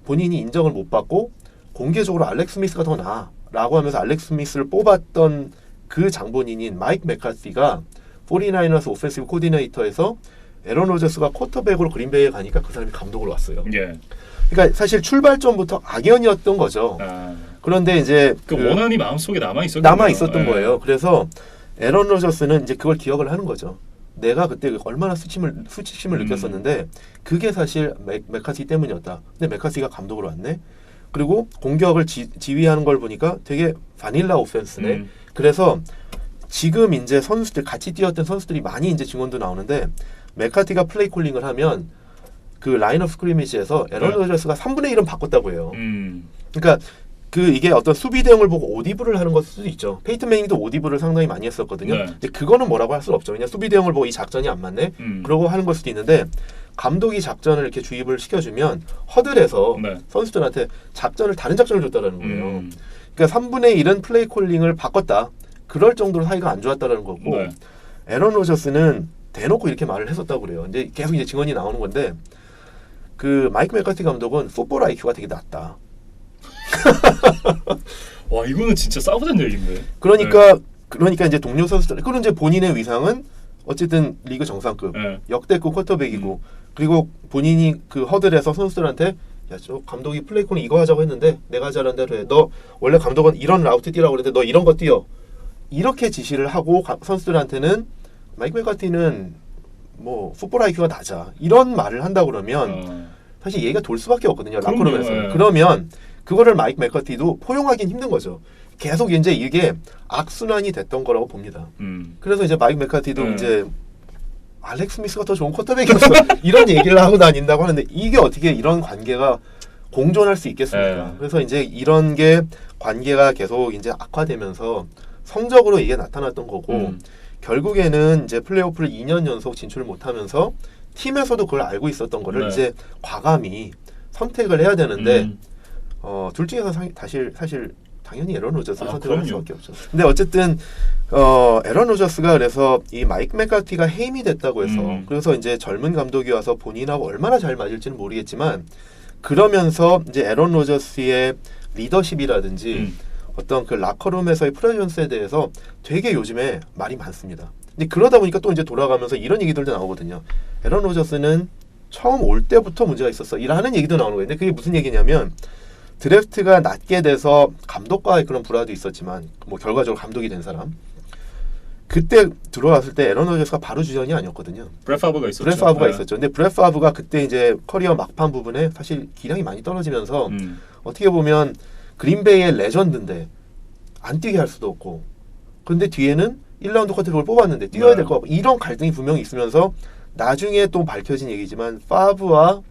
인정을 못 받고 공개적으로 알렉스 스미스가 더 나아라고 하면서 알렉스 스미스를 뽑았던 그 장본인인 마이크 맥카시가 49ers 오펜시브 코디네이터에서 에런 로저스가 쿼터백으로 그린베이에 가니까 그 사람이 감독으로 왔어요. 예. 그러니까 사실 출발점부터 악연이었던 거죠. 그런데 이제 그 원한이 마음속에 남아 있었던 거예요. 그래서 에런 로저스는 이제 그걸 기억을 하는 거죠. 내가 그때 얼마나 수치심을 느꼈었는데 그게 사실 맥카시 때문이었다. 근데 맥카시가 감독으로 왔네. 그리고 공격을 지휘하는 걸 보니까 되게 바닐라 오펜스네. 그래서 지금 이제 선수들 같이 뛰었던 선수들이 많이 이제 증언도 나오는데 맥카티가 플레이 콜링을 하면 그 라인 오브 스크리미지에서 에런 로저스가 3분의 1은 바꿨다고 해요. 그러니까 이게 어떤 수비 대응을 보고 오디블을 하는 것일 수도 있죠. 페이튼 매닝도 오디블을 상당히 많이 했었거든요. 네. 근데 그거는 뭐라고 할 수는 없죠. 그냥 수비 대응을 보고 이 작전이 안 맞네. 그러고 하는 걸 수도 있는데 감독이 작전을 이렇게 주입을 시켜주면 허들에서 네. 선수들한테 다른 작전을 줬다라는 거예요. 그러니까 3분의 1은 플레이 콜링을 바꿨다. 그럴 정도로 사이가 안 좋았다라는 거고 네. 에런 로저스는 대놓고 이렇게 말을 했었다고 그래요. 이제 계속 이제 증언이 나오는 건데 그 마이크 맥카티 감독은 풋볼 IQ가 되게 낮다. 와 이거는 진짜 싸우자는 얘기인데. 그러니까 이제 동료 선수들 그런 이제 본인의 위상은 어쨌든 리그 정상급 네. 역대급 쿼터백이고 그리고 본인이 그 허들에서 선수들한테 야 저 감독이 플레이콘 이거 하자고 했는데 내가 잘한 대로 해. 너 원래 감독은 이런 라우트 뛰라고 그랬는데 너 이런 거 뛰어. 이렇게 지시를 하고 선수들한테는 마이크 맥카티는 뭐 풋볼 IQ가 낮아 이런 말을 한다 그러면 사실 얘기가 돌 수밖에 없거든요. 라커룸에서. 네. 그러면 그거를 마이크 맥카티도 포용하기는 힘든 거죠. 계속 이제 이게 악순환이 됐던 거라고 봅니다. 그래서 이제 마이크 맥카티도 이제 알렉스 스미스가 더 좋은 쿼터백이었어 이런 얘기를 하고 다닌다고 하는데 이게 어떻게 이런 관계가 공존할 수 있겠습니까? 그래서 이제 이런 게 관계가 계속 이제 악화되면서 성적으로 이게 나타났던 거고 결국에는 이제 플레이오프를 2년 연속 진출을 못하면서 팀에서도 그걸 알고 있었던 거를 이제 과감히 선택을 해야 되는데 둘 중에서 사실 당연히 에런 로저스를 선택을 할 수밖에 없죠. 근데 어쨌든 에런 로저스가 그래서 이 마이크 맥카티가 해임이 됐다고 해서 그래서 이제 젊은 감독이 와서 본인하고 얼마나 잘 맞을지는 모르겠지만 그러면서 이제 에런 로저스의 리더십이라든지 어떤 그 라커룸에서의 프레젠스에 대해서 되게 요즘에 말이 많습니다. 근데 그러다 보니까 또 이제 돌아가면서 이런 얘기들도 나오거든요. 에런 로저스는 처음 올 때부터 문제가 있었어. 이라는 얘기도 나오는 거예요. 근데 그게 무슨 얘기냐면 드래프트가 낮게 돼서 감독과의 그런 불화도 있었지만 뭐 결과적으로 감독이 된 사람 그때 들어왔을 때 에런 로저스가 바로 주전이 아니었거든요. 브렛 파브가 있었죠. 브렛 파브가 있었죠. 근데 브렛 파브가 그때 이제 커리어 막판 부분에 사실 기량이 많이 떨어지면서 어떻게 보면 그린베이의 레전드인데 안 뛰게 할 수도 없고 근데 뒤에는 1라운드 쿼터백을 뽑았는데 뛰어야 될 것 같고 이런 갈등이 분명히 있으면서 나중에 또 밝혀진 얘기지만 파브와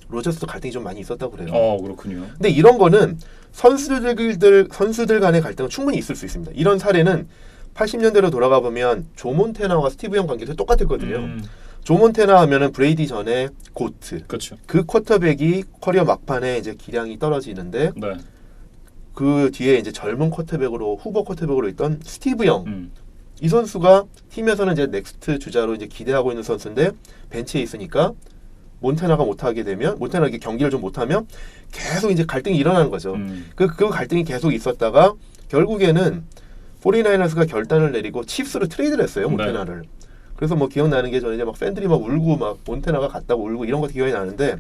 로저스도 갈등이 좀 많이 있었다고 그래요. 그렇군요. 근데 이런 거는 선수들 간의 갈등은 충분히 있을 수 있습니다. 이런 사례는 80년대로 돌아가 보면 조 몬테나와 스티브 영 관계도 똑같았거든요. 조 몬테나 하면은 브레이디 전에 고트. 그렇죠. 그 쿼터백이 커리어 막판에 이제 기량이 떨어지는데 그 뒤에 이제 젊은 쿼터백으로 후보 쿼터백으로 있던 스티브 영. 이 선수가 팀에서는 이제 넥스트 주자로 이제 기대하고 있는 선수인데 벤치에 있으니까 몬테나가 못하게 되면 몬테나가 경기를 좀 못하면 계속 이제 갈등이 일어나는 거죠. 그 갈등이 계속 있었다가 결국에는 49ers가 결단을 내리고 칩스로 트레이드를 했어요. 몬테나를. 그래서 뭐 기억나는 게 저는 이제 막 팬들이 막 울고 막 몬테나가 갔다고 울고 이런 거 기억이 나는데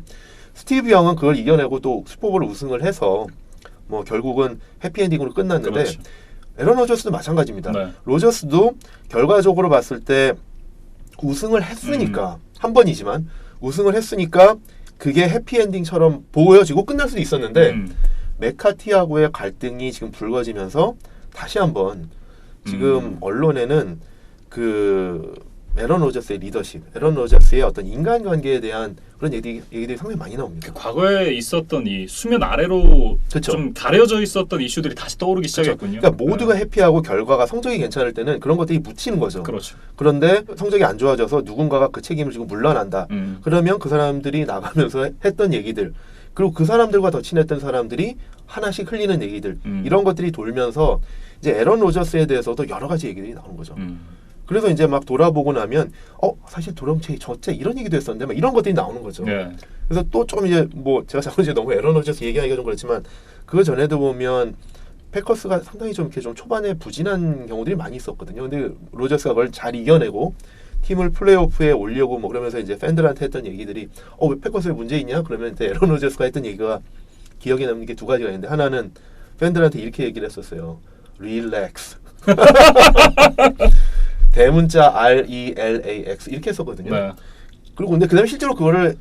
스티브 영은 그걸 이겨내고 또 슈퍼볼 우승을 해서 뭐 결국은 해피엔딩으로 끝났는데 그렇죠. 에런 로저스도 마찬가지입니다. 로저스도 결과적으로 봤을 때 우승을 했으니까 한 번이지만 우승을 했으니까 그게 해피엔딩처럼 보여지고 끝날 수도 있었는데 맥카티하고의 갈등이 지금 불거지면서 다시 한번 지금 언론에는 그 에런 로저스의 리더십, 에런 로저스의 어떤 인간관계에 대한 그런 얘기들이 상당히 많이 나옵니다. 과거에 있었던 이 수면 아래로 그쵸. 좀 가려져 있었던 이슈들이 다시 떠오르기 시작했군요. 그러니까 모두가 해피하고 결과가 성적이 괜찮을 때는 그런 것들이 묻히는 거죠. 그렇죠. 그런데 성적이 안 좋아져서 누군가가 그 책임을 지고 물러난다. 그러면 그 사람들이 나가면서 했던 얘기들 그리고 그 사람들과 더 친했던 사람들이 하나씩 흘리는 얘기들 이런 것들이 돌면서 이제 에런 로저스에 대해서도 여러 가지 얘기들이 나오는 거죠. 그래서 이제 막 돌아보고 나면 사실 돌아보면 저째 이런 얘기도 했었는데 막 이런 것들이 나오는 거죠. 그래서 또 좀 이제 뭐 제가 자꾸 이제 너무 에런 로저스 얘기하기가 좀 그렇지만 그 전에도 보면 패커스가 상당히 좀 이렇게 좀 초반에 부진한 경우들이 많이 있었거든요. 근데 로저스가 그걸 잘 이겨내고 팀을 플레이오프에 올려고 뭐 그러면서 이제 팬들한테 했던 얘기들이 왜 패커스에 문제 있냐? 그러면 이제 에런 로저스가 했던 얘기가 기억에 남는 게 두 가지가 있는데 하나는 팬들한테 이렇게 얘기를 했었어요. Relax. 대문자 RELAX 이렇게 했었거든요. 그리고 근데 그다음에 실제로 그거를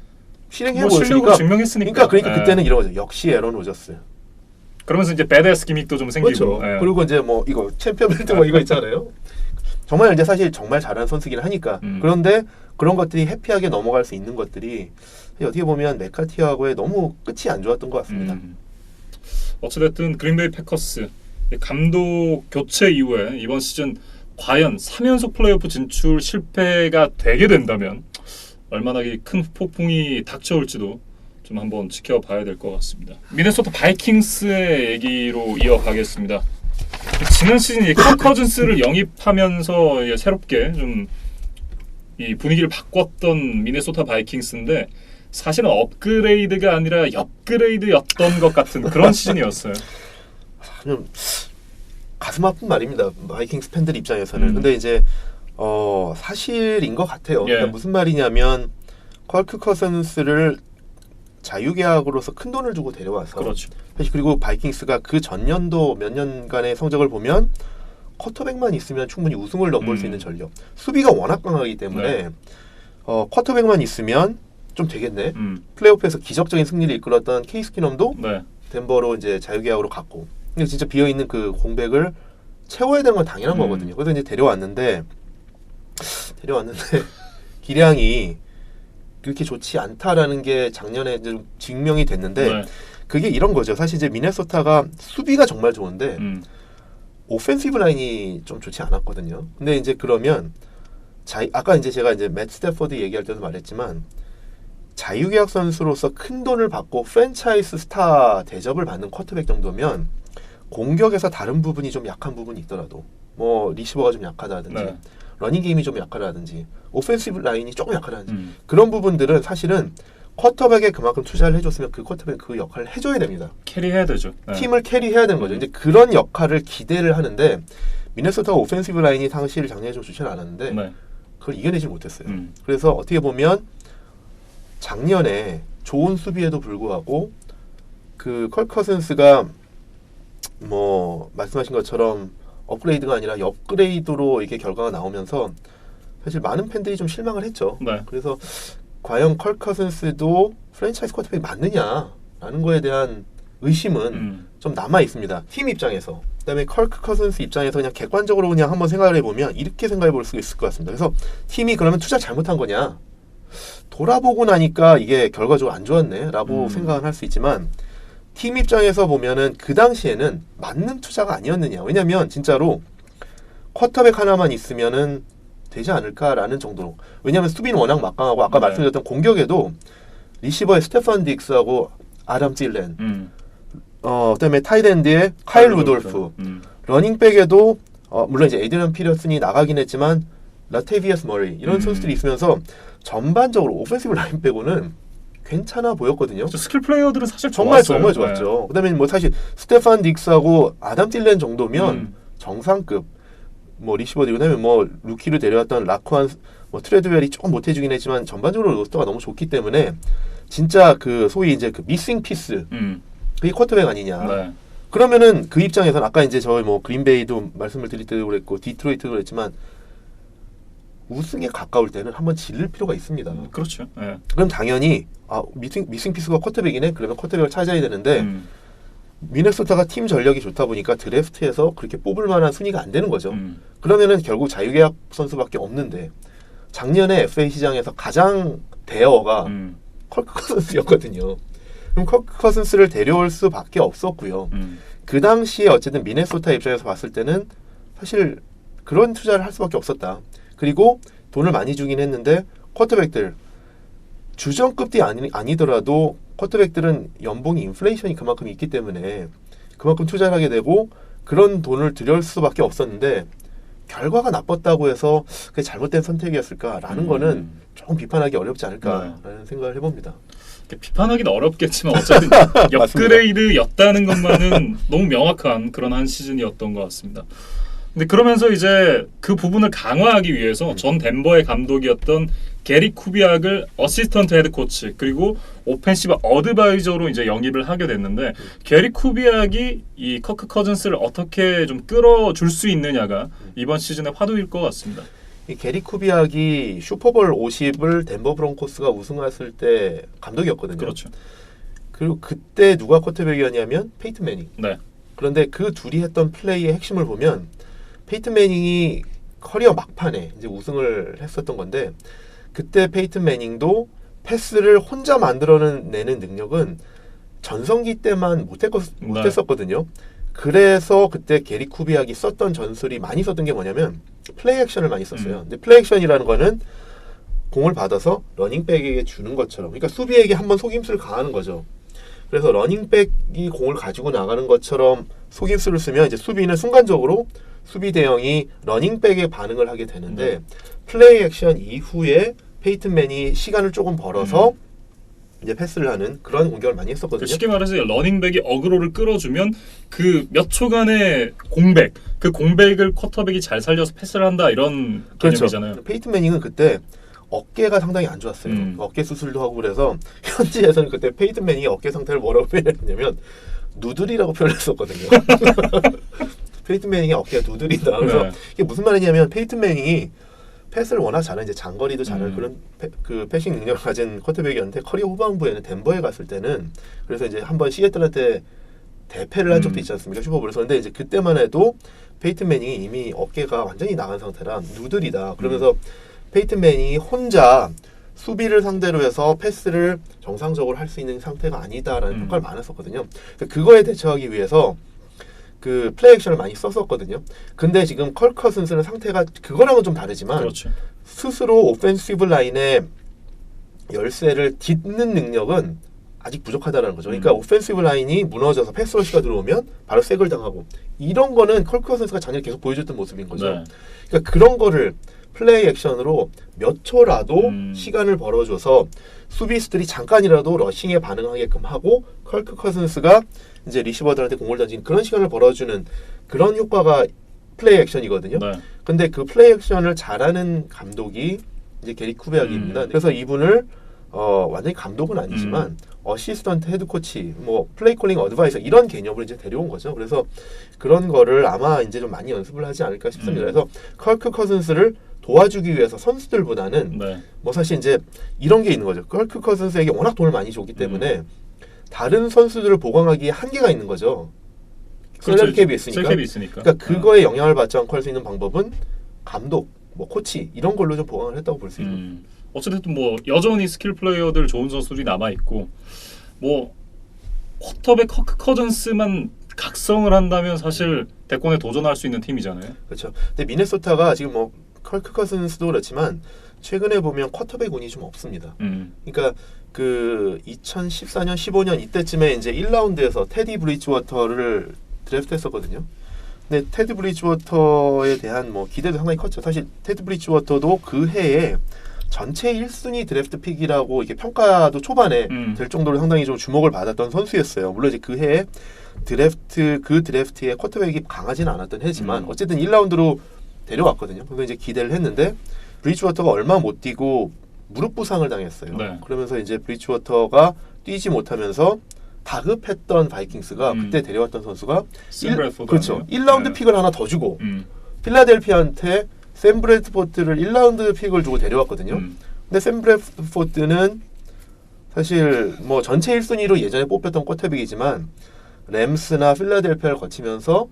실행해 보였으니까 실력으로 증명했으니까. 그러니까 그때는 이런 거죠. 역시 에런 로저스. 그러면서 이제 배드에스 기믹도 좀 생기고. 그렇죠. 그리고 이제 뭐 이거 챔피언 벨트 뭐 이거 있잖아요. 정말 이제 사실 정말 잘하는 선수긴 하니까. 그런데 그런 것들이 해피하게 넘어갈 수 있는 것들이 어떻게 보면 맥카티하고의 너무 끝이 안 좋았던 것 같습니다. 어찌됐든 그린베이 패커스 감독 교체 이후에 이번 시즌 과연 3연속 플레이오프 진출 실패가 되게 된다면 얼마나 큰 폭풍이 닥쳐올지도 좀 한번 지켜봐야 될 것 같습니다. 미네소타 바이킹스의 얘기로 이어가겠습니다. 지난 시즌 커 커즌스를 영입하면서 새롭게 좀 이 분위기를 바꿨던 미네소타 바이킹스인데 사실은 업그레이드가 아니라 업그레이드였던 것 같은 그런 시즌이었어요. 좀 가슴 아픈 말입니다. 바이킹스 팬들 입장에서는. 근데 이제 사실인 것 같아요. 예. 그러니까 무슨 말이냐면 컬크 커슨스를 자유계약으로서 큰 돈을 주고 데려와서 그렇죠. 사실 그리고 바이킹스가 그 전년도 몇 년간의 성적을 보면 쿼터백만 있으면 충분히 우승을 넘볼 수 있는 전력. 수비가 워낙 강하기 때문에 쿼터백만 있으면 좀 되겠네. 플레이오프에서 기적적인 승리를 이끌었던 케이스 키넘도 네. 덴버로 이제 자유계약으로 갔고, 근데 진짜 비어 있는 그 공백을 채워야 되는 건 당연한 거거든요. 그래서 이제 데려왔는데 기량이 그렇게 좋지 않다라는 게 작년에 이제 좀 증명이 됐는데 네. 그게 이런 거죠. 사실 이제 미네소타가 수비가 정말 좋은데 오펜시브 라인이 좀 좋지 않았거든요. 근데 이제 그러면 아까 이제 제가 이제 맷 스태포드 얘기할 때도 말했지만 자유계약 선수로서 큰 돈을 받고 프랜차이즈 스타 대접을 받는 쿼터백 정도면 공격에서 다른 부분이 좀 약한 부분이 있더라도 뭐 리시버가 좀 약하다든지 네. 러닝 게임이 좀 약하다든지 오펜시브 라인이 조금 약하다든지 그런 부분들은 사실은 쿼터백에 그만큼 투자를 해줬으면 그 쿼터백 그 역할을 해줘야 됩니다. 캐리해야 되죠. 네. 팀을 캐리해야 되는 거죠. 이제 그런 역할을 기대를 하는데 미네소타 오펜시브 라인이 사실 작년에 좀 좋지는 않았는데 네. 그걸 이겨내지 못했어요. 그래서 어떻게 보면 작년에 좋은 수비에도 불구하고 그 컬 커슨스가 뭐 말씀하신 것처럼 업그레이드가 아니라 업그레이드로 이렇게 결과가 나오면서 사실 많은 팬들이 좀 실망을 했죠. 네. 그래서 과연 컬 커슨스도 프랜차이즈 쿼터백이 맞느냐라는 거에 대한 의심은 좀 남아 있습니다. 팀 입장에서. 그다음에 컬 커슨스 입장에서 그냥 객관적으로 그냥 한번 생각을 해보면 이렇게 생각해 볼 수 있을 것 같습니다. 그래서 팀이 그러면 투자 잘못한 거냐? 돌아보고 나니까 이게 결과적으로 안 좋았네라고 생각은 할 수 있지만 팀 입장에서 보면은 그 당시에는 맞는 투자가 아니었느냐. 왜냐면 진짜로 쿼터백 하나만 있으면은 되지 않을까라는 정도로. 왜냐면 수비는 워낙 막강하고 아까 네. 말씀드렸던 공격에도 리시버의 스테판 딕스하고 아담 딜렌, 그다음에 타이드엔드의 카일 루돌프, 러닝백에도 물론 이제 에드리언 피터슨이 나가긴 했지만 라테비어스 머리 이런 선수들이 있으면서 전반적으로 오펜시브 라인 빼고는 괜찮아 보였거든요. 스킬 플레이어들은 사실 정말 좋았어요. 정말 좋았죠. 네. 그다음에 뭐 사실 스테판 딕스하고 아담 딜렌 정도면 정상급 뭐 리시버들이고 그다음에 뭐 루키를 데려왔던 라쿠안 뭐 트레드웰이 조금 못해주긴 했지만 전반적으로 로스터가 너무 좋기 때문에 진짜 그 소위 이제 그 미싱 피스 그게 쿼터백 아니냐. 네. 그러면은 그 입장에서는 아까 이제 저희 뭐 그린베이도 말씀을 드릴 때도 그랬고 디트로이트도 그랬지만 우승에 가까울 때는 한번 질릴 필요가 있습니다. 그렇죠. 네. 그럼 당연히 미싱 피스가 쿼터백이네. 그러면 쿼터백을 찾아야 되는데 미네소타가 팀 전력이 좋다 보니까 드래프트에서 그렇게 뽑을 만한 순위가 안 되는 거죠. 그러면은 결국 자유계약 선수밖에 없는데 작년에 FA 시장에서 가장 대어가 컬크 커슨스였거든요. 그럼 컬크 커슨스를 데려올 수밖에 없었고요. 그 당시에 어쨌든 미네소타 입장에서 봤을 때는 사실 그런 투자를 할 수밖에 없었다. 그리고 돈을 많이 주긴 했는데 쿼터백들 주전급이 아니더라도 쿼터백들은 연봉이 인플레이션이 그만큼 있기 때문에 그만큼 투자를 하게 되고 그런 돈을 들일 수밖에 없었는데 결과가 나빴다고 해서 그게 잘못된 선택이었을까라는 거는 조금 비판하기 어렵지 않을까라는 생각을 해봅니다. 비판하기는 어렵겠지만 어쨌든 업그레이드였다는 것만은 너무 명확한 그런 한 시즌이었던 것 같습니다. 근데 그러면서 이제 그 부분을 강화하기 위해서 전 덴버의 감독이었던 게리 쿠비악을 어시스턴트 헤드 코치 그리고 오펜시브 어드바이저로 이제 영입을 하게 됐는데 게리 쿠비악이 이 커크 커즌스를 어떻게 좀 끌어줄 수 있느냐가 이번 시즌의 화두일 것 같습니다. 이 게리 쿠비악이 슈퍼볼 50을 덴버 브론코스가 우승했을 때 감독이었거든요. 그렇죠. 그리고 그때 누가 쿼터백이었냐면 페이튼 매닝. 네. 그런데 그 둘이 했던 플레이의 핵심을 보면 페이튼 매닝이 커리어 막판에 이제 우승을 했었던 건데 그때 페이튼 매닝도 패스를 혼자 만들어내는 능력은 전성기 때만 못했었거든요. 그래서 그때 게리 쿠비악이 썼던 전술이 많이 썼던 게 뭐냐면 플레이 액션을 많이 썼어요. 근데 플레이 액션이라는 거는 공을 받아서 러닝백에게 주는 것처럼, 그러니까 수비에게 한번 속임수를 가하는 거죠. 그래서 러닝백이 공을 가지고 나가는 것처럼 속임수를 쓰면 이제 수비는 순간적으로 수비 대형이 러닝백에 반응을 하게 되는데 플레이 액션 이후에 페이튼 맨이 시간을 조금 벌어서 이제 패스를 하는 그런 공격을 많이 했었거든요. 쉽게 말해서 러닝백이 어그로를 끌어주면 그 몇 초간의 공백, 그 공백을 쿼터백이 잘 살려서 패스를 한다 이런 개념이잖아요. 그렇죠. 페이튼 매닝은 그때 어깨가 상당히 안 좋았어요. 어깨 수술도 하고 그래서 현지에서는 그때 페이튼 매닝이 어깨 상태를 뭐라고 표현했냐면 누들이라고 표현했었거든요. 페이튼 매닝의 어깨가 누들이다. 그래서 이게 무슨 말이냐면 페이튼 매닝이 패스를 워낙 잘하는 이제 장거리도 잘하는 그런 그 패싱 능력을 가진 쿼터백이었는데 커리어 후반부에는 덴버에 갔을 때는 그래서 이제 한번 시애틀한테 대패를 한 적도 있지 않습니까? 슈퍼볼에서. 근데 이제 그때만 해도 페이튼 매닝이 이미 어깨가 완전히 나간 상태라 누들이다. 그러면서 페이튼 매닝이 혼자 수비를 상대로 해서 패스를 정상적으로 할 수 있는 상태가 아니다라는 평가를 많았었거든요. 그거에 대처하기 위해서 그 플레이 액션을 많이 썼었거든요. 근데 지금 컬 커슨스는 상태가 그거랑은 좀 다르지만 그렇죠. 스스로 오펜시브 라인의 열쇠를 딛는 능력은 아직 부족하다는 거죠. 그러니까 오펜시브 라인이 무너져서 패스러시가 들어오면 바로 색을 당하고 이런 거는 컬 커슨스가 작년에 계속 보여줬던 모습인 거죠. 네. 그러니까 그런 거를 플레이 액션으로 몇 초라도 시간을 벌어줘서 수비수들이 잠깐이라도 러싱에 반응하게끔 하고 컬크 커슨스가 이제 리시버들한테 공을 던지는 그런 시간을 벌어주는 그런 효과가 플레이 액션이거든요. 네. 근데 그 플레이 액션을 잘하는 감독이 이제 게리 쿠베악입니다. 그래서 이분을 완전히 감독은 아니지만 어시스턴트 헤드 코치, 뭐 플레이 콜링 어드바이서 이런 개념으로 이제 데려온 거죠. 그래서 그런 거를 아마 이제 좀 많이 연습을 하지 않을까 싶습니다. 그래서 컬크 커슨스를 도와주기 위해서 선수들보다는 뭐 사실 이제 이런 게 있는 거죠. 컬크 커슨스에게 워낙 돈을 많이 줬기 때문에 다른 선수들을 보강하기에 한계가 있는 거죠. 셀럽캡이 있으니까. 그러니까 그거에 영향을 받지 않고 할 수 있는 방법은 감독, 뭐 코치 이런 걸로 좀 보강을 했다고 볼 수 있죠. 어쨌든 뭐 여전히 스킬 플레이어들 좋은 선수들이 남아 있고 뭐 쿼터백 커크 커즌스만 각성을 한다면 사실 대권에 도전할 수 있는 팀이잖아요. 그렇죠. 근데 미네소타가 지금 뭐 컬크 커슨스도 그렇지만 최근에 보면 쿼터백 운이 좀 없습니다. 그러니까 그 2014년, 15년 이때쯤에 이제 1라운드에서 테디 브리지워터를 드래프트했었거든요. 근데 테디 브리지워터에 대한 뭐 기대도 상당히 컸죠. 사실 테디 브리지워터도 그 해에 전체 1순위 드래프트 픽이라고 이렇게 평가도 초반에 될 정도로 상당히 좀 주목을 받았던 선수였어요. 물론 이제 그 해에 드래프트에 쿼터백이 강하지는 않았던 해지만 어쨌든 1라운드로 데려왔거든요. 그래서 이제 기대를 했는데 브리지워터가 얼마 못 뛰고 무릎 부상을 당했어요. 네. 그러면서 이제 브리지워터가 뛰지 못하면서 다급했던 바이킹스가 그때 데려왔던 선수가 그렇죠. 1라운드 픽을 하나 더 주고 필라델피아한테 샘 브래드포트를 1라운드 픽을 주고 데려왔거든요. 근데 샘 브래드포트는 사실 뭐 전체 1순위로 예전에 뽑혔던 쿼터백이지만 램스나 필라델피아를 거치면서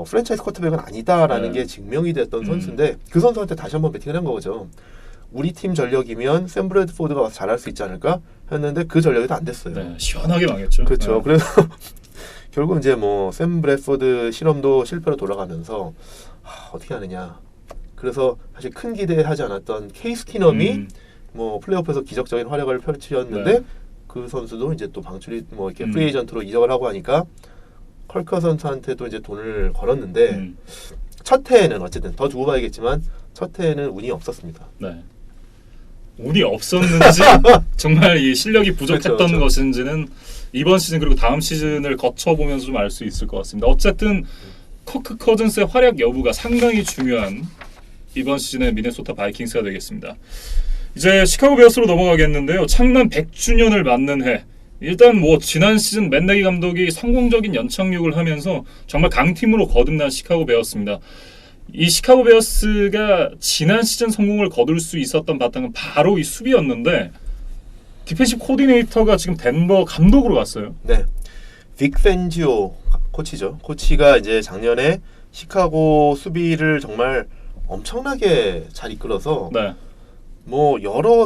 프랜차이즈 쿼터백은 아니다라는 게 증명이 됐던 선수인데 그 선수한테 다시 한번 배팅을 한 거죠. 우리 팀 전력이면 샘 브래드포드가 와서 잘할 수 있지 않을까 했는데 그 전력이 다 안 됐어요. 네, 시원하게 망했죠. 그렇죠. 네. 그래서 결국 이제 뭐 샘 브래드포드 실험도 실패로 돌아가면서 어떻게 하느냐. 그래서 사실 큰 기대하지 않았던 케이스 키넘이 뭐 플레이오프에서 기적적인 활약을 펼쳤는데 그 선수도 이제 또 방출이 뭐 이렇게 프리 에이전트로 이적을 하고 하니까 컬커 선수한테도 이제 돈을 걸었는데 첫 해에는 어쨌든 더 두고 봐야겠지만 첫 해에는 운이 없었습니다. 네. 운이 없었는지 정말 이 실력이 부족했던 그렇죠. 것인지는 이번 시즌 그리고 다음 시즌을 거쳐보면서 좀 알 수 있을 것 같습니다. 어쨌든 커크 커즌스의 활약 여부가 상당히 중요한 이번 시즌의 미네소타 바이킹스가 되겠습니다. 이제 시카고 베어스로 넘어가겠는데요. 창단 100주년을 맞는 해. 일단 뭐 지난 시즌 맨 내기 감독이 성공적인 연착륙을 하면서 정말 강팀으로 거듭난 시카고 베어스입니다. 이 시카고 베어스가 지난 시즌 성공을 거둘 수 있었던 바탕은 바로 이 수비였는데 디펜시브 코디네이터가 지금 덴버 감독으로 갔어요. 네, 빅 펜지오 코치죠. 코치가 이제 작년에 시카고 수비를 정말 엄청나게 잘 이끌어서 뭐 여러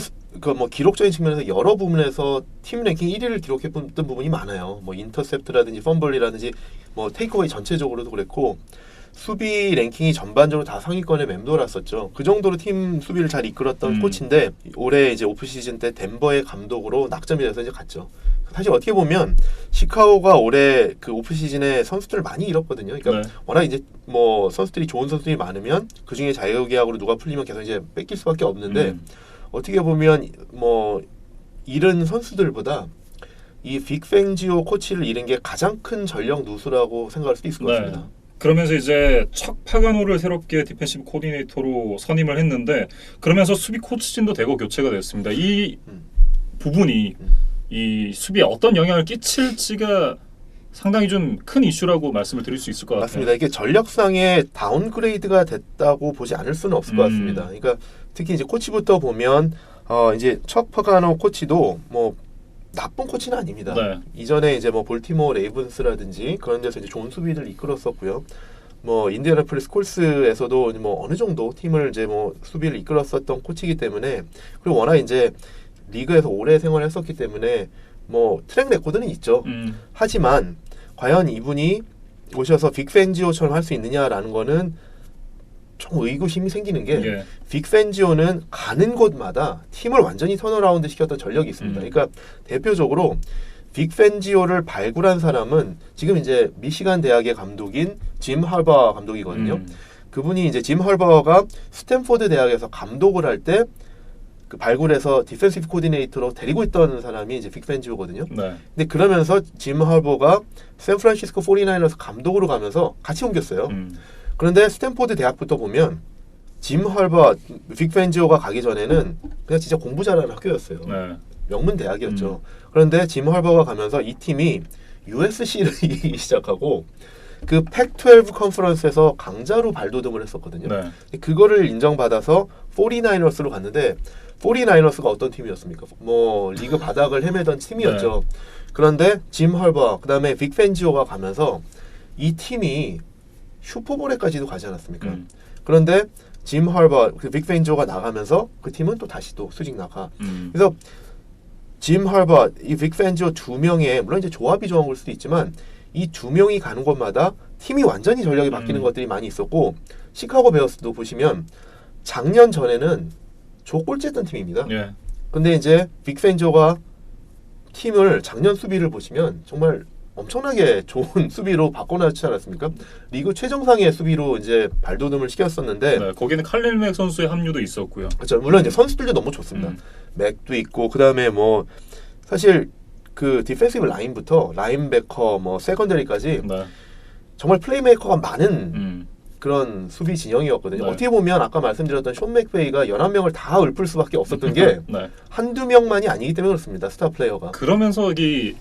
뭐 기록적인 측면에서 여러 부분에서 팀 랭킹 1위를 기록했던 부분이 많아요. 뭐 인터셉트라든지 펌블이라든지 뭐 테이크어웨이 전체적으로도 그랬고 수비 랭킹이 전반적으로 다 상위권에 맴돌았었죠. 그 정도로 팀 수비를 잘 이끌었던 코치인데 올해 이제 오프 시즌 때 덴버의 감독으로 낙점이 돼서 이제 갔죠. 사실 어떻게 보면 시카고가 올해 그 오프 시즌에 선수들을 많이 잃었거든요. 그러니까 네. 워낙 이제 뭐 선수들이 좋은 선수들이 많으면 그 중에 자유계약으로 누가 풀리면 계속 이제 뺏길 수밖에 없는데 어떻게 보면 뭐 잃은 선수들보다 이 빅 펜지오 코치를 잃은 게 가장 큰 전력 누수라고 생각할 수도 있을 것 네. 같습니다. 그러면서 이제 척 파가노를 새롭게 디펜시브 코디네이터로 선임을 했는데 그러면서 수비 코치진도 대거 교체가 됐습니다. 이 부분이 이 수비에 어떤 영향을 끼칠지가 상당히 좀 큰 이슈라고 말씀을 드릴 수 있을 것 같아요. 맞습니다. 이게 전력상의 다운그레이드가 됐다고 보지 않을 수는 없을 것 같습니다. 그러니까 특히 이제 코치부터 보면 이제 척 파가노 코치도 뭐 나쁜 코치는 아닙니다. 네. 이전에 이제 뭐 볼티모어 레이븐스라든지 그런 데서 이제 좋은 수비를 이끌었었고요. 뭐 인디애나폴리스 콜스에서도 뭐 어느 정도 팀을 이제 뭐 수비를 이끌었었던 코치이기 때문에 그리고 워낙 이제 리그에서 오래 생활했었기 때문에 뭐 트랙 레코드는 있죠. 하지만 과연 이분이 오셔서 빅 펜지오처럼 할 수 있느냐라는 거는 좀 의구심이 생기는 게 예. 빅 펜지오는 가는 곳마다 팀을 완전히 턴어라운드 시켰던 전력이 있습니다. 그러니까 대표적으로 빅 펜지오를 발굴한 사람은 지금 이제 미시간 대학의 감독인 짐 할버 감독이거든요. 그분이 이제 짐 할버가 스탠포드 대학에서 감독을 할 때 그 발굴해서 디펜시브 코디네이터로 데리고 있던 사람이 이제 빅 펜지오거든요. 네. 근데 그러면서 짐 할버가 샌프란시스코 49ers 감독으로 가면서 같이 옮겼어요. 그런데 스탠포드 대학부터 보면 짐 할버, 빅 펜지오가 가기 전에는 그냥 진짜 공부 잘하는 학교였어요. 네. 명문 대학이었죠. 그런데 짐 할버가 가면서 이 팀이 USC를 이기기 시작하고 그 팩12 컨퍼런스에서 강자로 발돋움을 했었거든요. 네. 그거를 인정받아서 49ers로 갔는데 49ers가 어떤 팀이었습니까? 뭐 리그 바닥을 헤매던 팀이었죠. 네. 그런데 짐 할버, 그다음에 빅 펜지오가 가면서 이 팀이 슈퍼볼에까지도 가지 않았습니까? 그런데 짐 할버, 그 빅 펜지오가 나가면서 그 팀은 또 다시 또 수직 낙하. 그래서 짐 할버, 이 빅 펜지오 두 명의 물론 이제 조합이 좋은 걸 수도 있지만 이 두 명이 가는 곳마다 팀이 완전히 전력이 바뀌는 것들이 많이 있었고 시카고 베어스도 보시면 작년 전에는 조꼴찌했던 팀입니다. 예. 근데 이제 빅 펜지오가 팀을 작년 수비를 보시면 정말 엄청나게 좋은 수비로 바꿔놨지 않았습니까? 리그 최정상의 수비로 이제 발돋움을 시켰었는데 네. 거기는 칼릴 맥 선수의 합류도 있었고요. 그렇죠. 물론 이제 선수들도 너무 좋습니다. 맥도 있고 그다음에 뭐 사실 그 디펜시브 라인부터 라인베커 뭐 세컨더리까지 네. 정말 플레이메이커가 많은 그런 수비 진영이었거든요. 네. 어떻게 보면 아까 말씀드렸던 션 맥베이가 11명을 다 읊을 수밖에 없었던 게 네. 한두 명만이 아니기 때문에 그렇습니다. 스타 플레이어가. 그러면서 이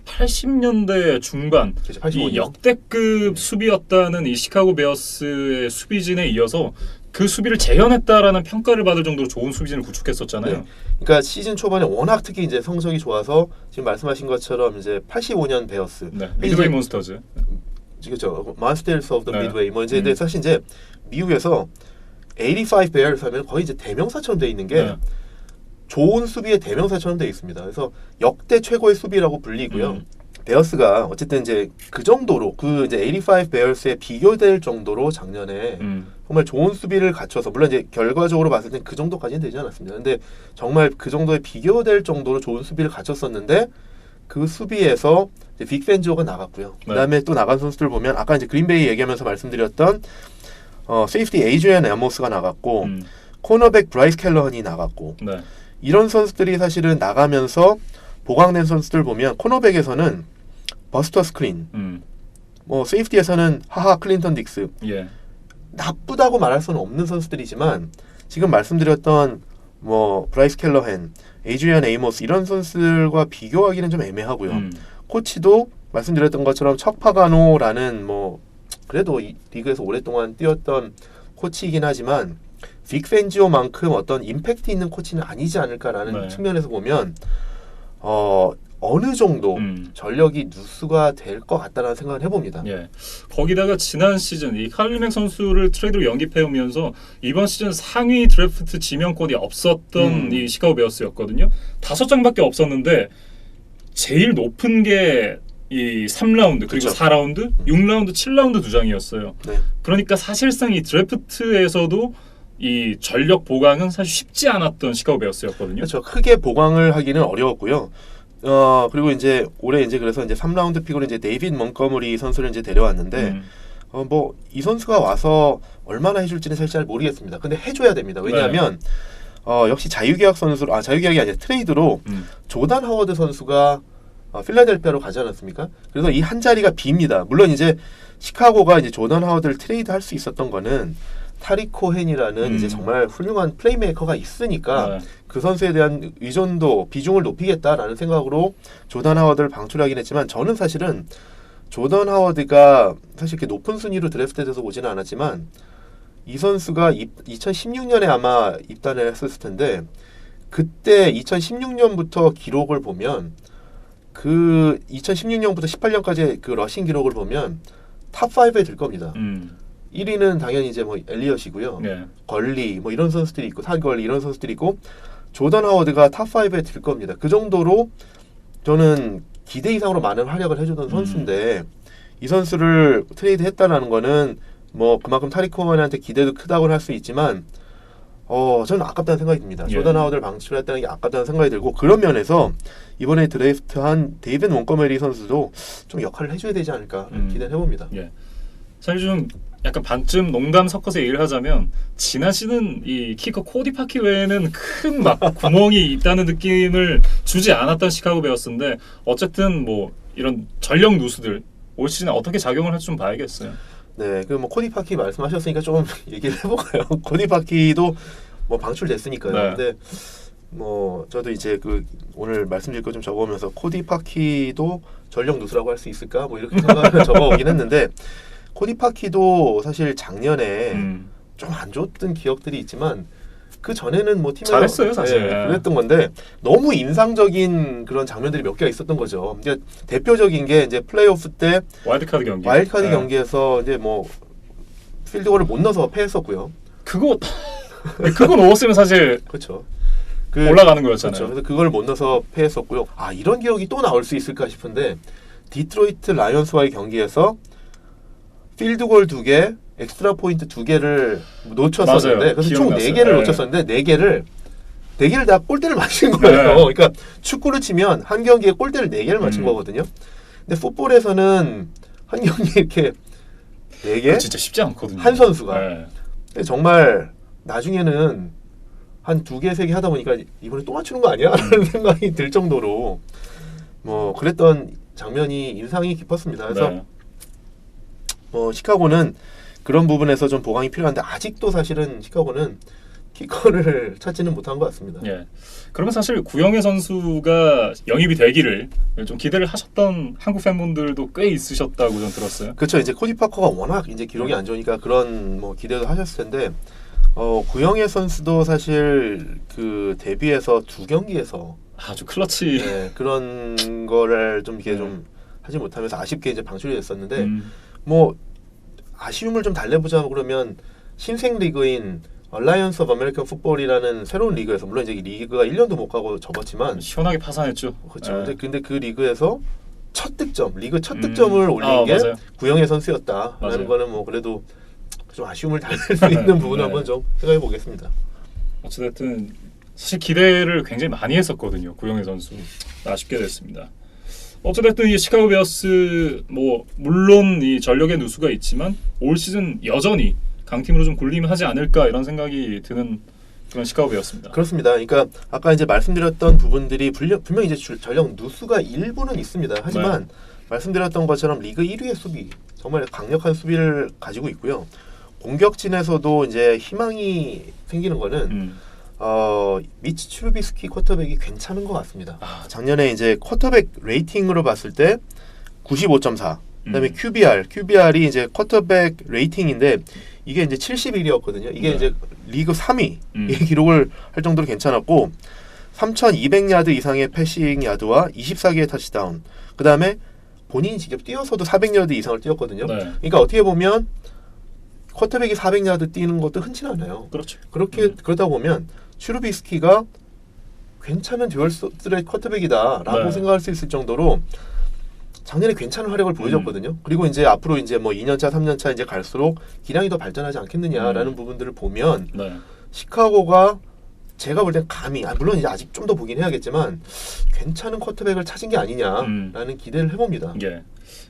80년대 중반 그렇죠, 이 85년. 역대급 수비였다는 이 시카고 베어스의 수비진에 이어서 그 수비를 재현했다라는 평가를 받을 정도로 좋은 수비진을 구축했었잖아요. 네. 그러니까 시즌 초반에 워낙 특히 이제 성적이 좋아서 지금 말씀하신 것처럼 이제 85년 베어스. 네. 미드웨이 몬스터즈. 그렇죠. Monsters of the 네. Midway. 뭐 이제 사실 이제 미국에서 85 Bears 하면 거의 이제 대명사처럼 돼 있는 게 네. 좋은 수비의 대명사처럼 돼 있습니다. 그래서 역대 최고의 수비라고 불리고요. 베어스가 어쨌든 이제 그 정도로 그 이제 85 베어스에 비교될 정도로 작년에 정말 좋은 수비를 갖춰서 물론 이제 결과적으로 봤을 땐 그 정도까지는 되지 않았습니다. 근데 정말 그 정도에 비교될 정도로 좋은 수비를 갖췄었는데 그 수비에서 이제 빅 펜지오가 나갔고요. 네. 그다음에 또 나간 선수들 보면 아까 이제 그린베이 얘기하면서 말씀드렸던 세이프티 에이드리안 에모스가 나갔고 코너백 브라이스 켈러한이 나갔고 네. 이런 선수들이 사실은 나가면서 보강된 선수들 보면 코너백에서는 버스터 스크린, 뭐 세이프티에서는 하하 클린턴 딕스. 예. 나쁘다고 말할 수는 없는 선수들이지만 지금 말씀드렸던 뭐 브라이스 켈러헨, 에이드리안 에이모스 이런 선수들과 비교하기는 좀 애매하고요. 코치도 말씀드렸던 것처럼 척 파가노라는 뭐 그래도 이 리그에서 오랫동안 뛰었던 코치이긴 하지만 빅 펜지오만큼 어떤 임팩트 있는 코치는 아니지 않을까라는 네. 측면에서 보면 어느 정도 전력이 누수가 될 것 같다는 생각을 해봅니다. 예. 거기다가 지난 시즌 이 칼리맥 선수를 트레이드로 영입해 오면서 이번 시즌 상위 드래프트 지명권이 없었던 이 시카고 베어스였거든요. 5장밖에 없었는데 제일 높은 게 이 3라운드 그리고 그쵸. 4라운드, 6라운드, 7라운드 2장이었어요. 네. 그러니까 사실상 이 드래프트에서도 이 전력 보강은 사실 쉽지 않았던 시카고 베어스였거든요. 그렇죠. 크게 보강을 하기는 어려웠고요. 그리고 이제 올해 이제 그래서 이제 3라운드 픽으로 이제 데이빗 몬거머리 선수를 이제 데려왔는데 뭐 이 선수가 와서 얼마나 해줄지는 사실 잘 모르겠습니다. 근데 해줘야 됩니다. 왜냐하면 역시 자유계약이 아니라 트레이드로 조단 하워드 선수가 필라델피아로 가지 않았습니까? 그래서 이 한 자리가 빕니다. 물론 이제 시카고가 이제 조단 하워드를 트레이드 할 수 있었던 거는 타릭 코헨이라는 이제 정말 훌륭한 플레이메이커가 있으니까 그 선수에 대한 의존도 비중을 높이겠다라는 생각으로 조단 하워드를 방출하긴 했지만 저는 사실은 조던 하워드가 사실 이렇게 높은 순위로 드래프트돼서 오지는 않았지만 이 선수가 2016년에 아마 입단을 했었을 텐데 그때 2016년부터 기록을 보면 그 2016년부터 18년까지 그 러싱 기록을 보면 탑 5에 들 겁니다. 1위는 당연히 이제 뭐 엘리엇이고요. 네. 걸리 뭐 이런 선수들이 있고 사걸리 이런 선수들이 있고 조던 하워드가 탑 5에 들 겁니다. 그 정도로 저는 기대 이상으로 많은 활약을 해주던 선수인데 이 선수를 트레이드 했다라는 거는 뭐 그만큼 타릭 코먼한테 기대도 크다고 할 수 있지만 저는 아깝다는 생각이 듭니다. 예. 조던 하워드를 방출했다는 게 아깝다는 생각이 들고 그런 면에서 이번에 드래프트한 데이빗 몬거메리 선수도 좀 역할을 해줘야 되지 않을까 기대를 해봅니다. 예. 사실 좀 약간 반쯤 농담 섞어서 얘기를 하자면 지난 시즌 이 키커 코디 파키 외에는 큰 막 구멍이 있다는 느낌을 주지 않았던 시카고 베어스인데 어쨌든 뭐 이런 전력 누수들 올 시즌에 어떻게 작용을 할지 좀 봐야겠어요. 네, 그 뭐 코디 파키 말씀하셨으니까 좀 얘기를 해볼까요? 코디 파키도 뭐 방출됐으니까요. 네. 근데 뭐 저도 이제 그 오늘 말씀드릴 거 좀 적어오면서 코디 파키도 전력 누수라고 할 수 있을까? 뭐 이렇게 생각을 적어오긴 했는데 코디 파키도 사실 작년에 좀 안 좋던 기억들이 있지만 그 전에는 뭐 팀에서 잘했어요 사실. 그랬던 건데 너무 인상적인 그런 장면들이 몇 개가 있었던 거죠. 이제 대표적인 게 이제 플레이오프 때 와일드카드 경기. 경기에서 이제 뭐 필드골을 못 넣어서 패했었고요. 그거 넣었으면 사실 그렇죠. 올라가는 거였잖아요. 그렇죠. 그래서 그걸 못 넣어서 패했었고요. 아 이런 기억이 또 나올 수 있을까 싶은데 디트로이트 라이언스와의 경기에서 필드골 2개, 엑스트라 포인트 2개를 놓쳤었는데 맞아요. 그래서 총 기억났어요. 4개를 네. 놓쳤었는데 4개를 다 골대를 맞힌 거예요. 네. 그러니까 축구를 치면 한 경기에 골대를 4개를 맞힌 거거든요. 근데 풋볼에서는 한 경기에 이렇게 4개? 그거 진짜 쉽지 않거든요. 한 선수가. 네. 근데 정말 나중에는 한 2개, 3개 하다 보니까 이번에 또 맞추는 거 아니야? 라는 생각이 들 정도로 뭐 그랬던 장면이 인상이 깊었습니다. 그래서 네. 시카고는 그런 부분에서 좀 보강이 필요한데 아직도 사실은 시카고는 키커를 찾지는 못한 것 같습니다. 예. 그러면 사실 구영애 선수가 영입이 되기를 좀 기대를 하셨던 한국 팬분들도 꽤 있으셨다고 전 들었어요. 그렇죠. 이제 코디 파커가 워낙 이제 기록이 안 좋으니까 그런 뭐 기대도 하셨을 텐데 구영애 선수도 사실 그 데뷔해서 2경기에서 아주 클러치. 네, 그런 거를 좀 이렇게 좀 하지 못하면서 아쉽게 이제 방출이 됐었는데 뭐 아쉬움을 좀 달래보자 그러면 신생 리그인 얼라이언스 오브 아메리칸 풋볼이라는 새로운 리그에서 물론 이제 이 리그가 1년도 못 가고 접었지만 시원하게 파산했죠. 그렇죠. 네. 근데 그 리그에서 리그 첫 득점을 올린 게 맞아요. 구영애 선수였다라는 맞아요. 거는 뭐 그래도 좀 아쉬움을 달랠 수 있는 부분 네. 한번 좀 생각해 보겠습니다. 어찌됐든 사실 기대를 굉장히 많이 했었거든요. 구영애 선수. 아쉽게 됐습니다. 어찌됐든 이 시카고 베어스 뭐 물론 이 전력의 누수가 있지만 올 시즌 여전히 강팀으로 좀 군림하지 않을까 이런 생각이 드는 그런 시카고 베어스입니다. 그렇습니다. 그러니까 아까 이제 말씀드렸던 부분들이 분명히 이제 전력 누수가 일부는 있습니다. 하지만 말씀드렸던 것처럼 리그 1위의 수비, 정말 강력한 수비를 가지고 있고요. 공격진에서도 이제 희망이 생기는 거는 미치 추루비스키 쿼터백이 괜찮은 것 같습니다. 작년에 이제 쿼터백 레이팅으로 봤을 때 95.4. 그다음에 QBR이 이제 쿼터백 레이팅인데 이게 이제 71이었거든요. 이게 이제 리그 3위 이 기록을 할 정도로 괜찮았고 3,200야드 이상의 패싱 야드와 24개의 터치다운. 그다음에 본인이 직접 뛰어서도 400야드 이상을 뛰었거든요. 네. 그러니까 어떻게 보면 쿼터백이 400야드 뛰는 것도 흔치는 않아요. 그렇죠. 그러다 보면 추루비스키가 괜찮은 듀얼 스트레이트 쿼터백이다라고 네. 생각할 수 있을 정도로 작년에 괜찮은 활약을 보여줬거든요. 그리고 이제 앞으로 이제 뭐 2년차, 3년차 이제 갈수록 기량이 더 발전하지 않겠느냐라는 부분들을 보면 네. 시카고가 제가 볼 땐 감히 물론 이제 아직 좀 더 보긴 해야겠지만 괜찮은 쿼터백을 찾은 게 아니냐라는 기대를 해봅니다. 예.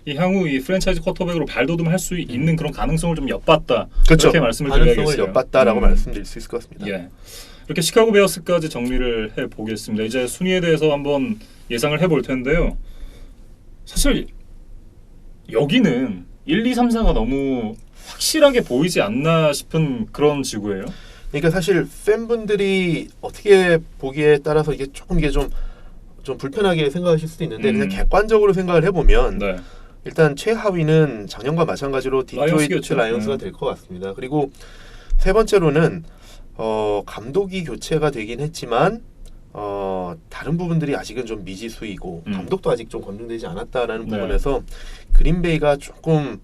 이 향후 이 프랜차이즈 쿼터백으로 발돋움할 수 있는 그런 가능성을 좀 엿봤다. 그렇죠. 그렇게 말씀을 가능성을 드려야겠어요. 엿봤다라고 말씀드릴 수 있을 것 같습니다. 예. 이렇게 시카고 베어스까지 정리를 해 보겠습니다. 이제 순위에 대해서 한번 예상을 해볼 텐데요. 사실 여기는 1, 2, 3, 4가 너무 확실하게 보이지 않나 싶은 그런 지구예요. 그러니까 사실 팬분들이 어떻게 보기에 따라서 이게 조금 이게 좀 불편하게 생각하실 수도 있는데 그냥 객관적으로 생각을 해보면 네. 일단 최하위는 작년과 마찬가지로 디트로이트 라이언스가 될 것 같습니다. 그리고 세 번째로는 감독이 교체가 되긴 했지만 다른 부분들이 아직은 좀 미지수이고 감독도 아직 좀 검증되지 않았다라는 부분에서 그린베이가 조금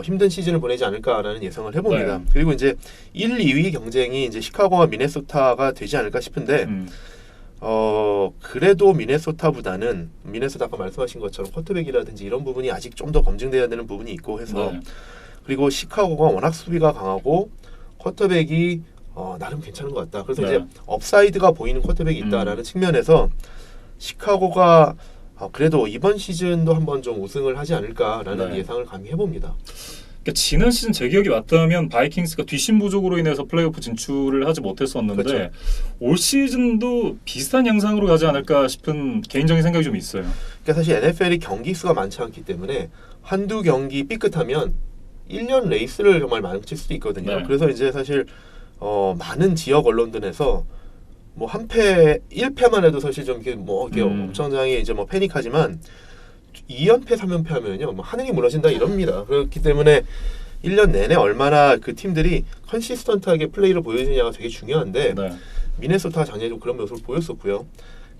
힘든 시즌을 보내지 않을까라는 예상을 해봅니다. 그리고 이제 1, 2위 경쟁이 이제 시카고와 미네소타가 되지 않을까 싶은데 그래도 미네소타보다는 미네소타 아까 말씀하신 것처럼 쿼터백이라든지 이런 부분이 아직 좀 더 검증돼야 되는 부분이 있고 해서 그리고 시카고가 워낙 수비가 강하고 쿼터백이 나름 괜찮은 것 같다. 그래서 이제 업사이드가 보이는 쿼터백이 있다라는 측면에서 시카고가 그래도 이번 시즌도 한번 좀 우승을 하지 않을까라는 예상을 감히 해봅니다. 그러니까 지난 시즌 제 기억이 맞다면 바이킹스가 뒷심 부족으로 인해서 플레이오프 진출을 하지 못했었는데 그렇죠. 올 시즌도 비슷한 양상으로 가지 않을까 싶은 개인적인 생각이 좀 있어요. 그러니까 사실 NFL이 경기 수가 많지 않기 때문에 한두 경기 삐끗하면 1년 레이스를 정말 망칠 수도 있거든요. 그래서 이제 사실 많은 지역 언론들에서 뭐 한 패, 1패만 해도 사실 좀 이렇게 이렇게 엄청나게 이제 패닉하지만 2연패, 3연패 하면요, 하늘이 무너진다 이럽니다. 그렇기 때문에 1년 내내 얼마나 그 팀들이 컨시스턴트하게 플레이를 보여주느냐가 되게 중요한데 미네소타가 작년에 좀 그런 모습을 보였었고요.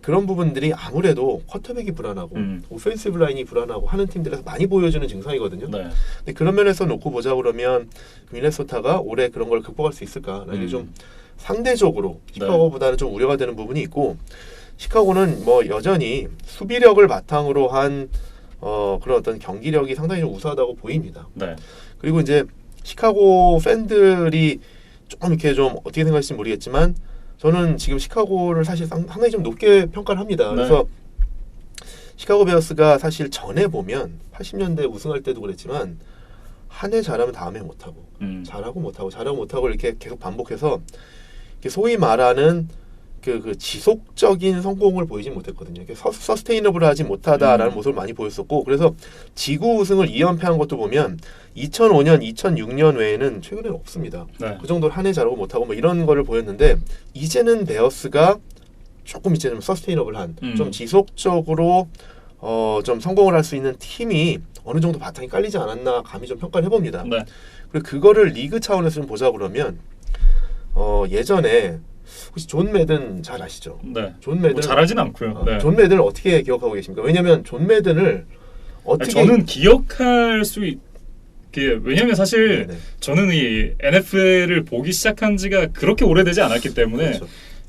그런 부분들이 아무래도 쿼터백이 불안하고 오펜시브 라인이 불안하고 하는 팀들에서 많이 보여주는 증상이거든요. 근데 그런 면에서 놓고 보자 그러면 미네소타가 올해 그런 걸 극복할 수 있을까라는 게 좀 상대적으로 시카고보다는 좀 우려가 되는 부분이 있고 시카고는 여전히 수비력을 바탕으로 한 그런 어떤 경기력이 상당히 좀 우수하다고 보입니다. 그리고 이제 시카고 팬들이 조금 이렇게 좀 어떻게 생각하실지 모르겠지만 저는 지금 시카고를 사실 상당히 좀 높게 평가를 합니다. 그래서 시카고 베어스가 사실 전에 보면 80년대 우승할 때도 그랬지만 한 해 잘하면 다음에 못하고 잘하고 못하고 이렇게 계속 반복해서 소위 말하는 그 지속적인 성공을 보이지 못했거든요. 서스테이너블하지 못하다라는 모습을 많이 보였었고 그래서 지구 우승을 2연패한 것도 보면 2005년, 2006년 외에는 최근에는 없습니다. 그 정도로 한 해 잘하고 못하고 이런 거를 보였는데 이제는 베어스가 조금 이제 좀 서스테이너블한 좀 지속적으로 좀 성공을 할 수 있는 팀이 어느 정도 바탕이 깔리지 않았나 감히 좀 평가를 해봅니다. 그리고 그거를 리그 차원에서 좀 보자 그러면 예전에 혹시 존 매든 잘 아시죠? 존 매든 잘 알진 않고요. 존 매든을 어떻게 기억하고 계십니까? 왜냐하면 존 매든을 어떻게 저는 기억할 수 왜냐하면 사실 저는 이 NFL을 보기 시작한 지가 그렇게 오래되지 않았기 때문에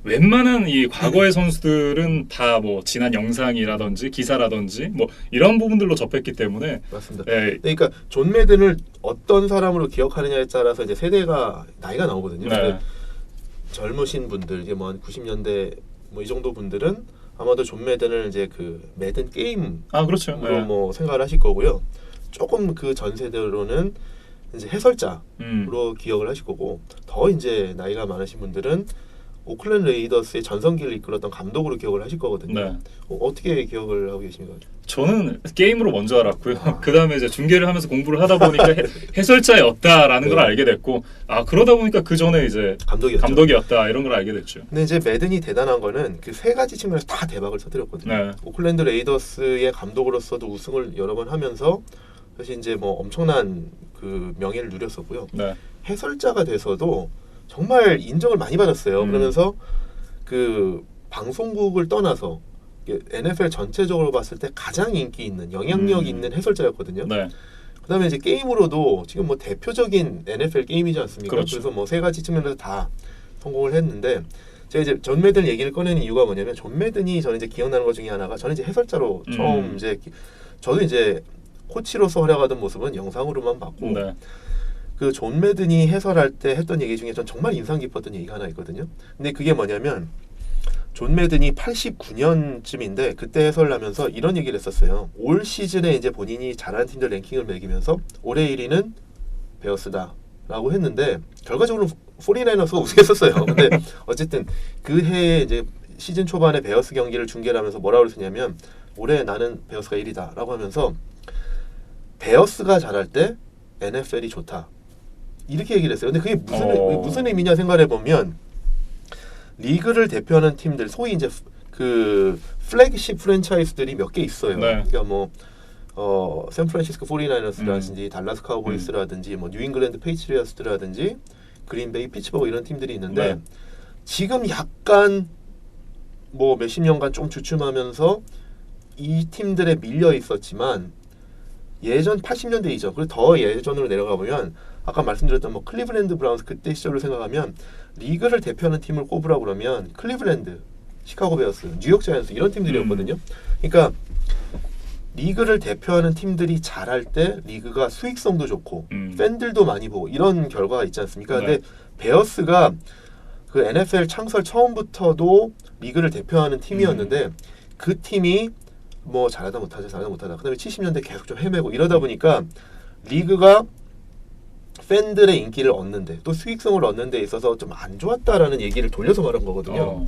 웬만한 이 과거의 선수들은 다 지난 영상이라든지 기사라든지 이런 부분들로 접했기 때문에 맞습니다. 그러니까 존 매든을 어떤 사람으로 기억하느냐에 따라서 이제 세대가 나이가 나오거든요. 젊으신 분들 이제 한 90년대 이 정도 분들은 아마도 존 매든을 이제 그 매든 게임으로 그렇죠. 생각을 하실 거고요. 조금 그 전 세대로는 이제 해설자로 기억을 하실 거고 더 이제 나이가 많으신 분들은 오클랜드 레이더스의 전성기를 이끌었던 감독으로 기억을 하실 거거든요. 어떻게 기억을 하고 계십니까? 저는 게임으로 먼저 알았고요. 그 다음에 이제 중계를 하면서 공부를 하다 보니까 해설자였다라는 걸 알게 됐고, 그러다 보니까 그 전에 이제 감독이었다 이런 걸 알게 됐죠. 근데 이제 매든이 대단한 거는 그 세 가지 측면에서 다 대박을 터뜨렸거든요. 오클랜드 레이더스의 감독으로서도 우승을 여러 번 하면서 사실 이제 엄청난 그 명예를 누렸었고요. 해설자가 돼서도 정말 인정을 많이 받았어요. 그러면서 그 방송국을 떠나서 NFL 전체적으로 봤을 때 가장 인기 있는 영향력 있는 해설자였거든요. 그다음에 이제 게임으로도 지금 대표적인 NFL 게임이지 않습니까? 그래서 세 가지 측면에서 다 성공을 했는데 제가 이제 존 매든 얘기를 꺼내는 이유가 뭐냐면 존 매든이 저는 이제 기억나는 것 중에 하나가 저는 이제 해설자로 처음 이제 저도 이제 코치로서 활약하던 모습은 영상으로만 봤고 그 존 매든이 해설할 때 했던 얘기 중에 전 정말 인상 깊었던 얘기가 하나 있거든요. 근데 그게 뭐냐면 존 매든이 89년쯤인데 그때 해설을 하면서 이런 얘기를 했었어요. 올 시즌에 이제 본인이 잘하는 팀들 랭킹을 매기면서 올해 1위는 베어스다라고 했는데 결과적으로 49ers가 우승했었어요. 근데 어쨌든 그 해에 이제 시즌 초반에 베어스 경기를 중계를 하면서 뭐라고 그랬냐면 올해 나는 베어스가 1위다라고 하면서 베어스가 잘할 때 NFL이 좋다. 이렇게 얘기를 했어요. 근데 그게 무슨 의미냐 생각해 보면 리그를 대표하는 팀들 소위 이제 그 플래그십 프랜차이즈들이 몇 개 있어요. 네. 그러니까 뭐 샌프란시스코 49ers라든지 달라스 카우보이스라든지 뭐 뉴잉글랜드 페이트리어스라든지 그린베이 피츠버그 이런 팀들이 있는데 네. 지금 약간 뭐 몇십 년간 좀 주춤하면서 이 팀들에 밀려 있었지만 예전 80년대 이전 그리고 더 예전으로 내려가 보면 아까 말씀드렸던 뭐 클리블랜드 브라운스 그때 시절을 생각하면 리그를 대표하는 팀을 꼽으라고 그러면 클리블랜드, 시카고 베어스, 뉴욕 자이언츠 이런 팀들이었거든요. 그러니까 리그를 대표하는 팀들이 잘할 때 리그가 수익성도 좋고 팬들도 많이 보고 이런 결과가 있지 않습니까? 네. 근데 베어스가 그 NFL 창설 처음부터도 리그를 대표하는 팀이었는데 그 팀이 뭐 잘하다 못하다 그다음에 70년대 계속 좀 헤매고 이러다 보니까 리그가 팬들의 인기를 얻는데 또 수익성을 얻는 데 있어서 좀 안 좋았다라는 얘기를 돌려서 말한 거거든요.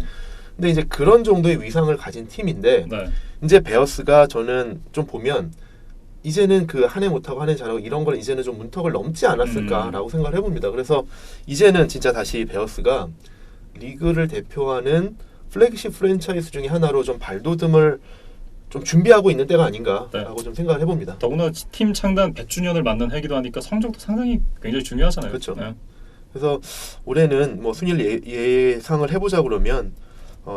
근데 이제 그런 정도의 위상을 가진 팀인데 네. 이제 베어스가 저는 좀 보면 이제는 그 한 해 못하고 한 해 잘하고 이런 걸 이제는 좀 문턱을 넘지 않았을까라고 생각을 해봅니다. 그래서 이제는 진짜 다시 베어스가 리그를 대표하는 플래그십 프랜차이즈 중에 하나로 좀 발돋움을 좀 준비하고 있는 때가 아닌가라고 네. 좀 생각을 해봅니다. 더구나 팀 창단 100주년을 맞는 해기도 하니까 성적도 상당히 굉장히 중요하잖아요. 그렇죠. 네. 그래서 올해는 뭐 순위를 예상을 해보자 그러면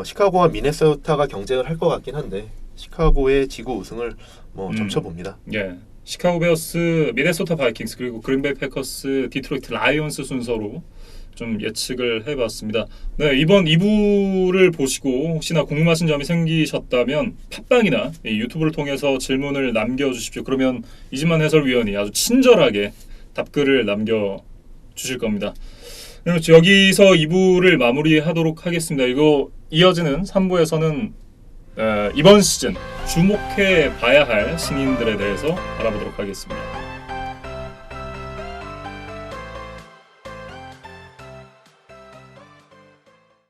시카고와 미네소타가 경쟁을 할 것 같긴 한데 시카고의 지구 우승을 뭐 점쳐봅니다. 예. 시카고 베어스, 미네소타 바이킹스 그리고 그린베이 패커스, 디트로이트 라이온스 순서로 좀 예측을 해봤습니다. 네, 이번 2부를 보시고 혹시나 궁금하신 점이 생기셨다면 팟빵이나 이 유튜브를 통해서 질문을 남겨주십시오. 그러면 이진만 해설위원이 아주 친절하게 답글을 남겨주실 겁니다. 여기서 2부를 마무리하도록 하겠습니다. 이거 이어지는 3부에서는 이번 시즌 주목해 봐야 할 신인들에 대해서 알아보도록 하겠습니다.